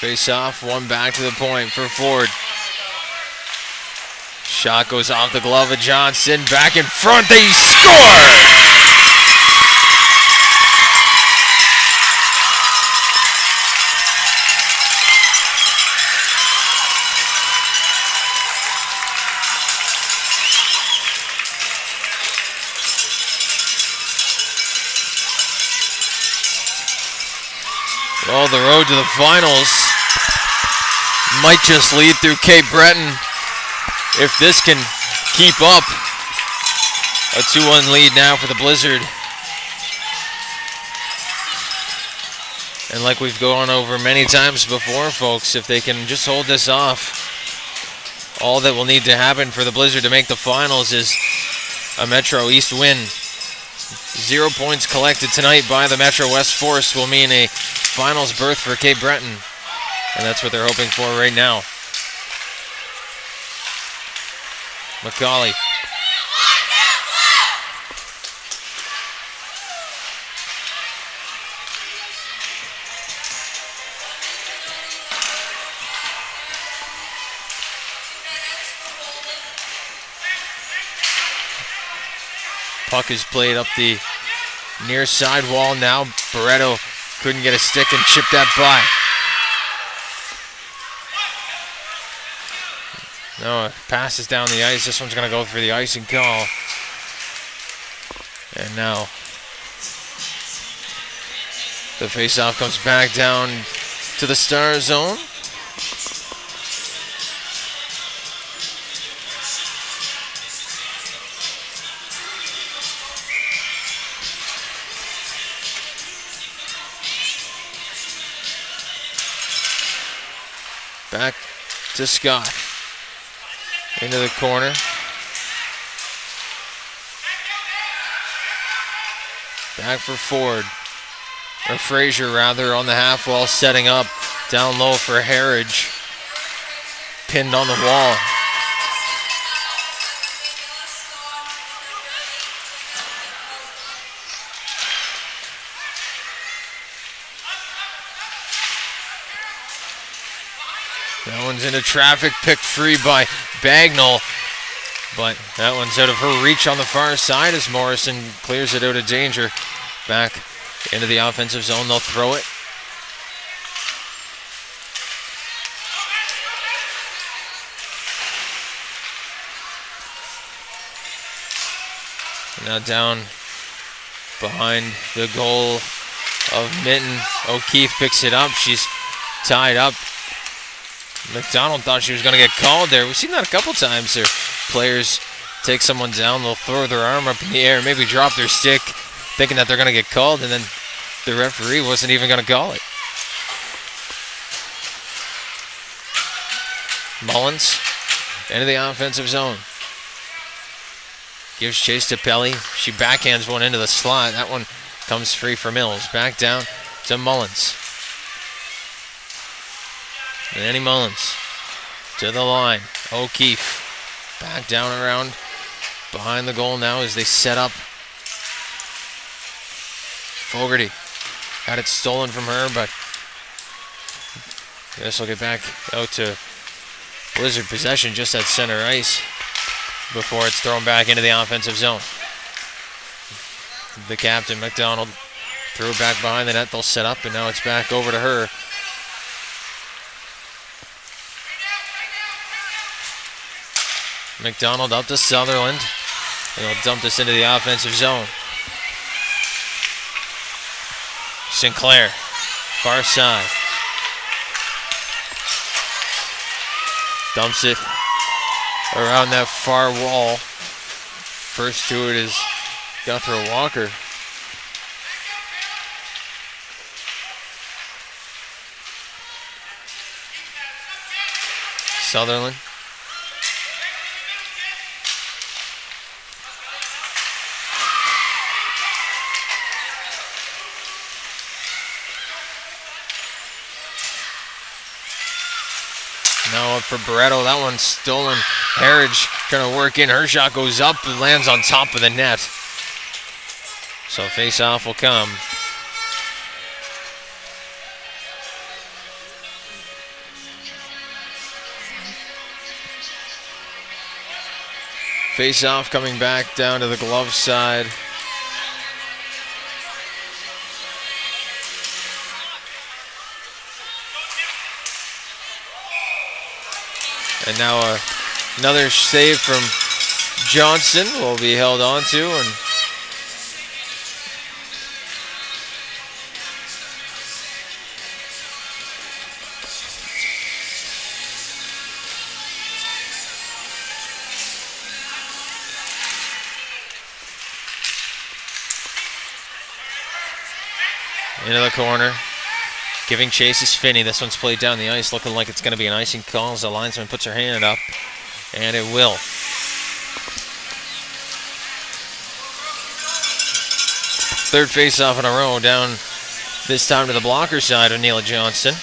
Face off, one back to the point for Ford. Shot goes off the glove of Johnson. Back in front, they score! Well, the road to the finals might just lead through Cape Breton if this can keep up. A 2-1 lead now for the Blizzard. And like we've gone over many times before, folks, if they can just hold this off, all that will need to happen for the Blizzard to make the finals is a Metro East win. 0 points collected tonight by the Metro West Force will mean a finals berth for Cape Breton. And that's what they're hoping for right now. McCauley. Puck is played up the near side wall now. Barreto couldn't get a stick and chipped that by. No, passes down the ice. This one's going to go for the icing call. And now the faceoff comes back down to the Star zone. Back to Scott. Into the corner. Back for Ford. Or Frazier, rather, on the half wall, setting up. Down low for Harridge. Pinned on the wall. That one's into traffic, picked free by Bagnall, but that one's out of her reach on the far side as Morrison clears it out of danger. Back into the offensive zone, they'll throw it. Now down behind the goal of Minton. O'Keefe picks it up. She's tied up. McDonald thought she was going to get called there. We've seen that a couple times there. Players take someone down, they'll throw their arm up in the air, maybe drop their stick, thinking that they're going to get called, and then the referee wasn't even going to call it. Mullins into the offensive zone. Gives chase to Pelly. She backhands one into the slot. That one comes free for Mills. Back down to Mullins. Annie Mullins to the line. O'Keefe back down around behind the goal now as they set up. Fogarty had it stolen from her, but this will get back out to Blizzard. Possession just at center ice before it's thrown back into the offensive zone. The captain, McDonald, threw it back behind the net. They'll set up, and now it's back over to her. McDonald up to Sutherland. And he'll dump this into the offensive zone. Sinclair, far side. Dumps it around that far wall. First to it is Guthrie Walker. Sutherland. Now up for Barretto. That one's stolen. Harridge gonna work in. Her shot goes up and lands on top of the net. So face-off will come. Face-off coming back down to the glove side. And now another save from Johnson will be held on to. And into the corner. Giving chase is Finney. This one's played down the ice, looking like it's going to be an icing call as the linesman puts her hand up, and it will. Third face-off in a row, down this time to the blocker side of Neela Johnson.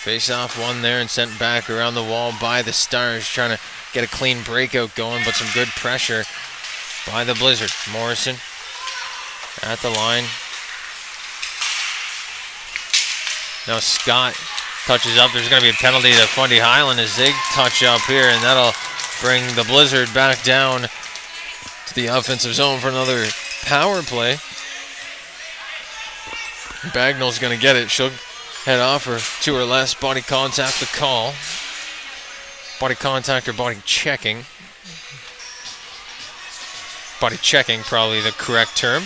Face-off one there and sent back around the wall by the Stars, trying to get a clean breakout going, but some good pressure by the Blizzard. Morrison at the line. Now Scott touches up. There's going to be a penalty to Fundy Highland as they touch up here, and that'll bring the Blizzard back down to the offensive zone for another power play. Bagnall's going to get it. She'll head off for two or less. Body contact the call. Body contact or body checking. Body checking, probably the correct term.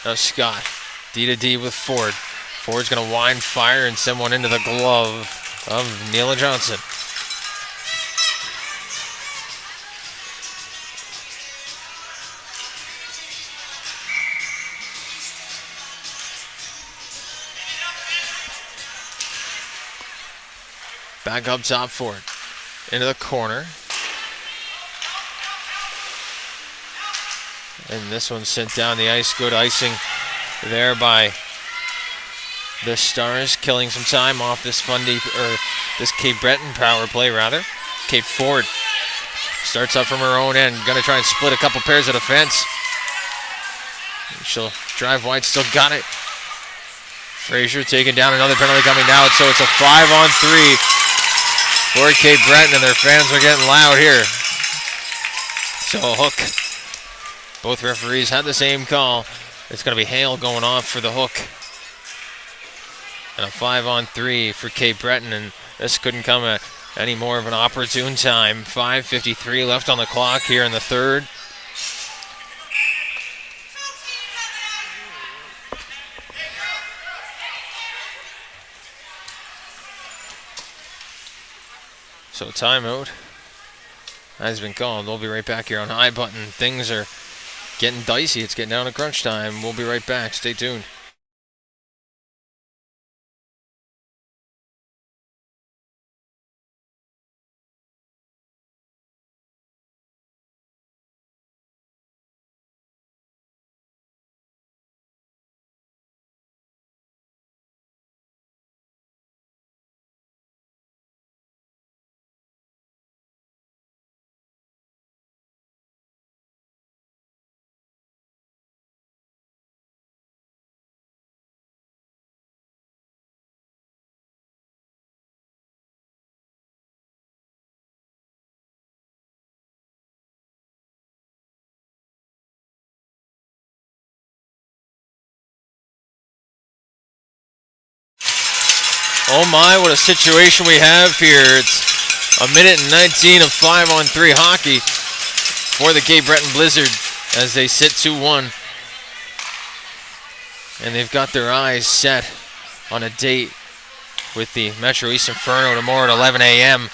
Now Scott, D to D with Ford. Ford's going to wind, fire, and send one into the glove of Neela Johnson. Back up top for it. Into the corner. And this one sent down the ice. Good icing there by the Stars, killing some time off this this Cape Breton power play, rather. Cape Ford starts up from her own end. Gonna try and split a couple pairs of defense. She'll drive wide, still got it. Frazier taking down, another penalty coming now, so it's a 5-on-3 for Cape Breton, and their fans are getting loud here. So a hook. Both referees had the same call. It's going to be Hale going off for the hook. And a 5-on-3 for Cape Breton, and this couldn't come at any more of an opportune time. 5:53 left on the clock here in the third. So timeout has been called. We'll be right back here on High Button. Things are getting dicey. It's getting down to crunch time. We'll be right back. Stay tuned. Oh my, what a situation we have here. It's a minute and 19 of 5-on-3 hockey for the Cape Breton Blizzard as they sit 2-1. And they've got their eyes set on a date with the Metro East Inferno tomorrow at 11 a.m.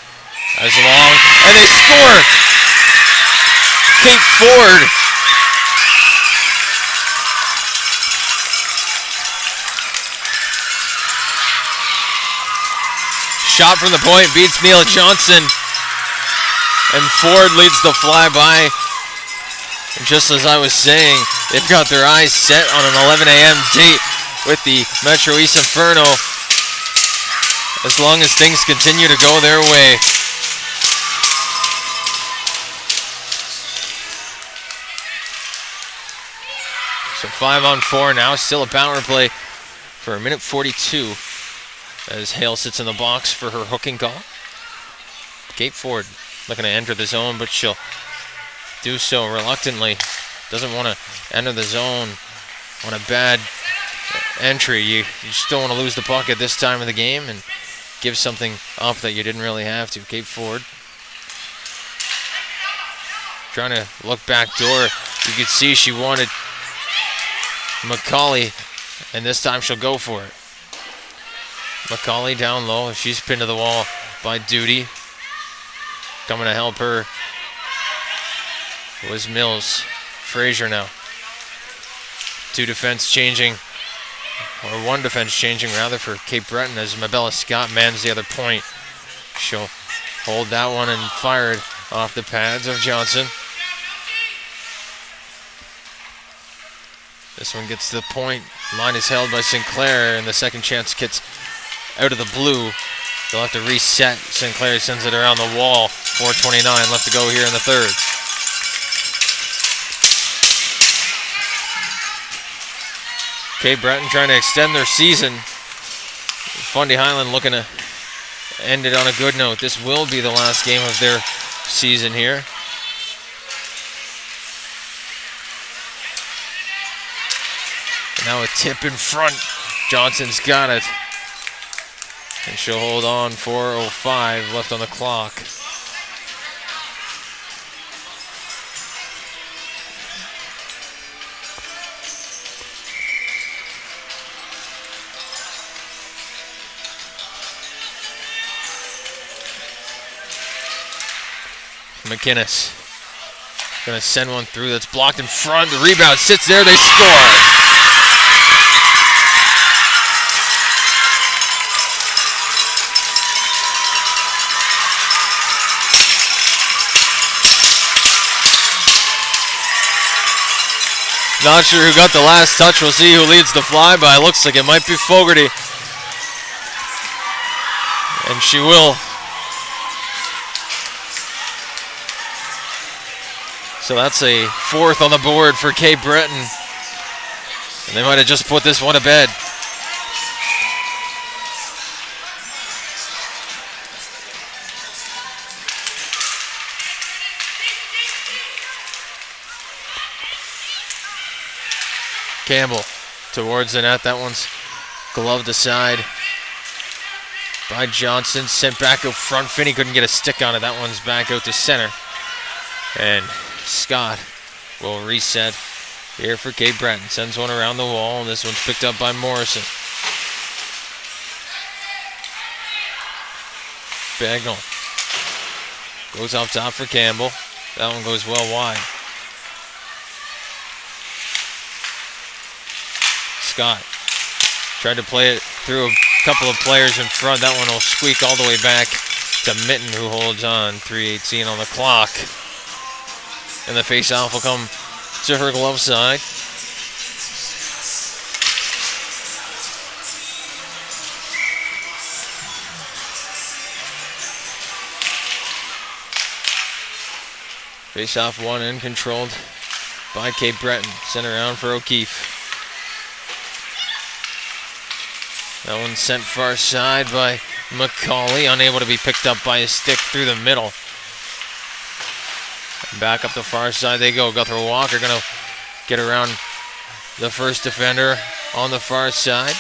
as long. And they score! Cape Ford. Shot from the point beats Neil Johnson. And Ford leads the flyby. And just as I was saying, they've got their eyes set on an 11 a.m. date with the Metro East Inferno as long as things continue to go their way. So 5-on-4 now, still a power play for a minute 42 as Hale sits in the box for her hooking call. Cape Ford looking to enter the zone, but she'll do so reluctantly. Doesn't want to enter the zone on a bad entry. You just don't want to lose the puck at this time of the game and give something up that you didn't really have to. Cape Ford trying to look back door. You could see she wanted McCauley, and this time she'll go for it. McCauley down low. She's pinned to the wall by Duty. Coming to help her was Mills. Frazier now. One defense changing rather for Cape Breton as Mabella Scott mans the other point. She'll hold that one and fire it off the pads of Johnson. This one gets to the point. Line is held by Sinclair, and the second chance gets out of the blue. They'll have to reset. Sinclair sends it around the wall. 4:29 left to go here in the third. Cape Breton trying to extend their season. Fundy Highland looking to end it on a good note. This will be the last game of their season here. Now a tip in front. Johnson's got it. And she'll hold on. 4:05 left on the clock. McInnes gonna send one through that's blocked in front. The rebound sits there. They score. Not sure who got the last touch. We'll see who leads the flyby. Looks like it might be Fogarty. And she will. So that's a fourth on the board for Cape Breton. And they might have just put this one to bed. Campbell towards the net. That one's gloved aside by Johnson. Sent back out front. Finney couldn't get a stick on it. That one's back out to center. And Scott will reset here for Cape Breton. Sends one around the wall, and this one's picked up by Morrison. Bagnall Goes off top for Campbell. That one goes well wide. Scott tried to play it through a couple of players in front. That one will squeak all the way back to Mitten, who holds on. 3:18 on the clock. And the face-off will come to her glove side. Face-off one in, controlled by Cape Breton. Sent around for O'Keefe. That one sent far side by McCauley, unable to be picked up by his stick through the middle. Back up the far side they go. Guthrie Walker going to get around the first defender on the far side.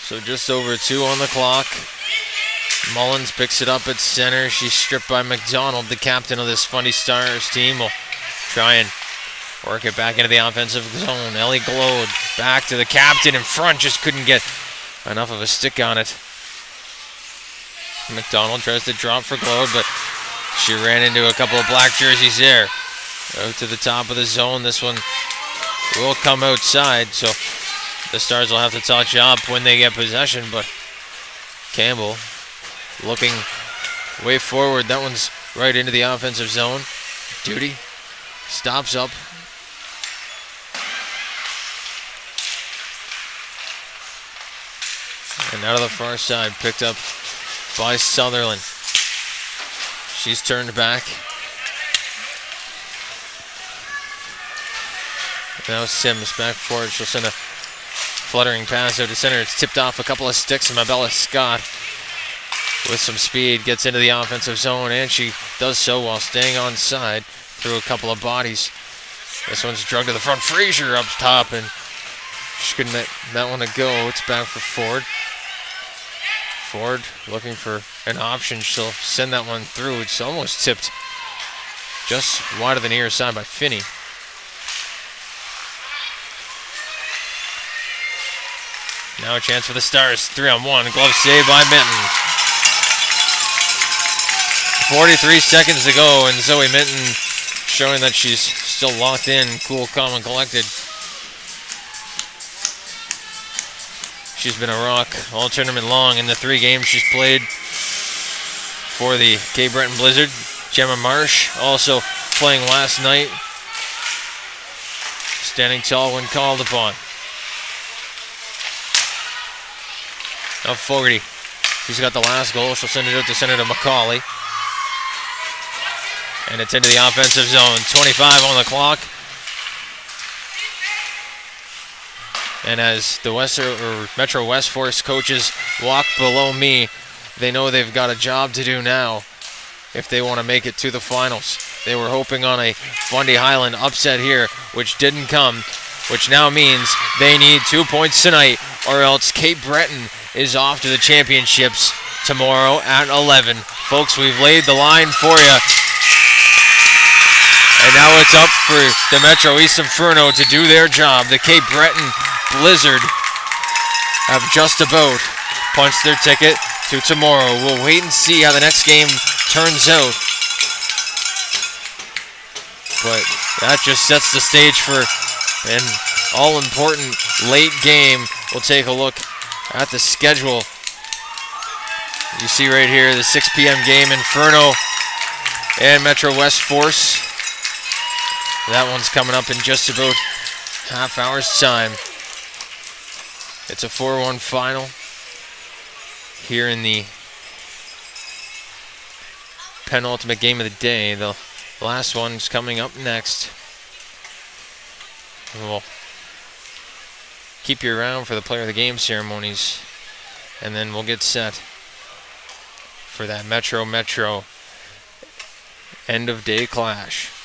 So just over 2 on the clock. Mullins picks it up at center. She's stripped by McDonald. The captain of this Fundy Stars team will try and work it back into the offensive zone. Ellie Glode back to the captain in front. Just couldn't get enough of a stick on it. McDonald tries to drop for Glode, but she ran into a couple of black jerseys there. Out to the top of the zone. This one will come outside, so the Stars will have to touch up when they get possession, but Campbell looking way forward. That one's right into the offensive zone. Duty stops up. And out of the far side, picked up by Sutherland. She's turned back. Now Sims back forward. She'll send a fluttering pass out to center. It's tipped off a couple of sticks, and Mabella Scott with some speed gets into the offensive zone, and she does so while staying on side through a couple of bodies. This one's drugged to the front. Frazier up top, and she couldn't let that one to go. It's back for Ford. Ford looking for an option. She'll send that one through. It's almost tipped just wide of the near side by Finney. Now a chance for the Stars. 3-on-1. Glove save by Minton. 43 seconds to go, and Zoe Minton showing that she's still locked in, cool, calm, and collected. She's been a rock all tournament long in the 3 games she's played for the Cape Breton Blizzard. Gemma Marsh also playing last night, standing tall when called upon. Now Fogarty, she's got the last goal. She'll send it out to center to McCauley. And it's into the offensive zone. 25 on the clock. And as the Metro West Force coaches walk below me, they know they've got a job to do now if they want to make it to the finals. They were hoping on a Fundy Highland upset here, which didn't come, which now means they need 2 points tonight, or else Cape Breton is off to the championships tomorrow at 11. Folks, we've laid the line for you. And now it's up for the Metro East Inferno to do their job. The Cape Breton Blizzard have just about punched their ticket to tomorrow. We'll wait and see how the next game turns out. But that just sets the stage for an all-important late game. We'll take a look at the schedule. You see right here the 6 p.m. game, Inferno and Metro West Force. That one's coming up in just about half hour's time. It's a 4-1 final here in the penultimate game of the day. The last one's coming up next. We'll keep you around for the Player of the Game ceremonies, and then we'll get set for that Metro end of day clash.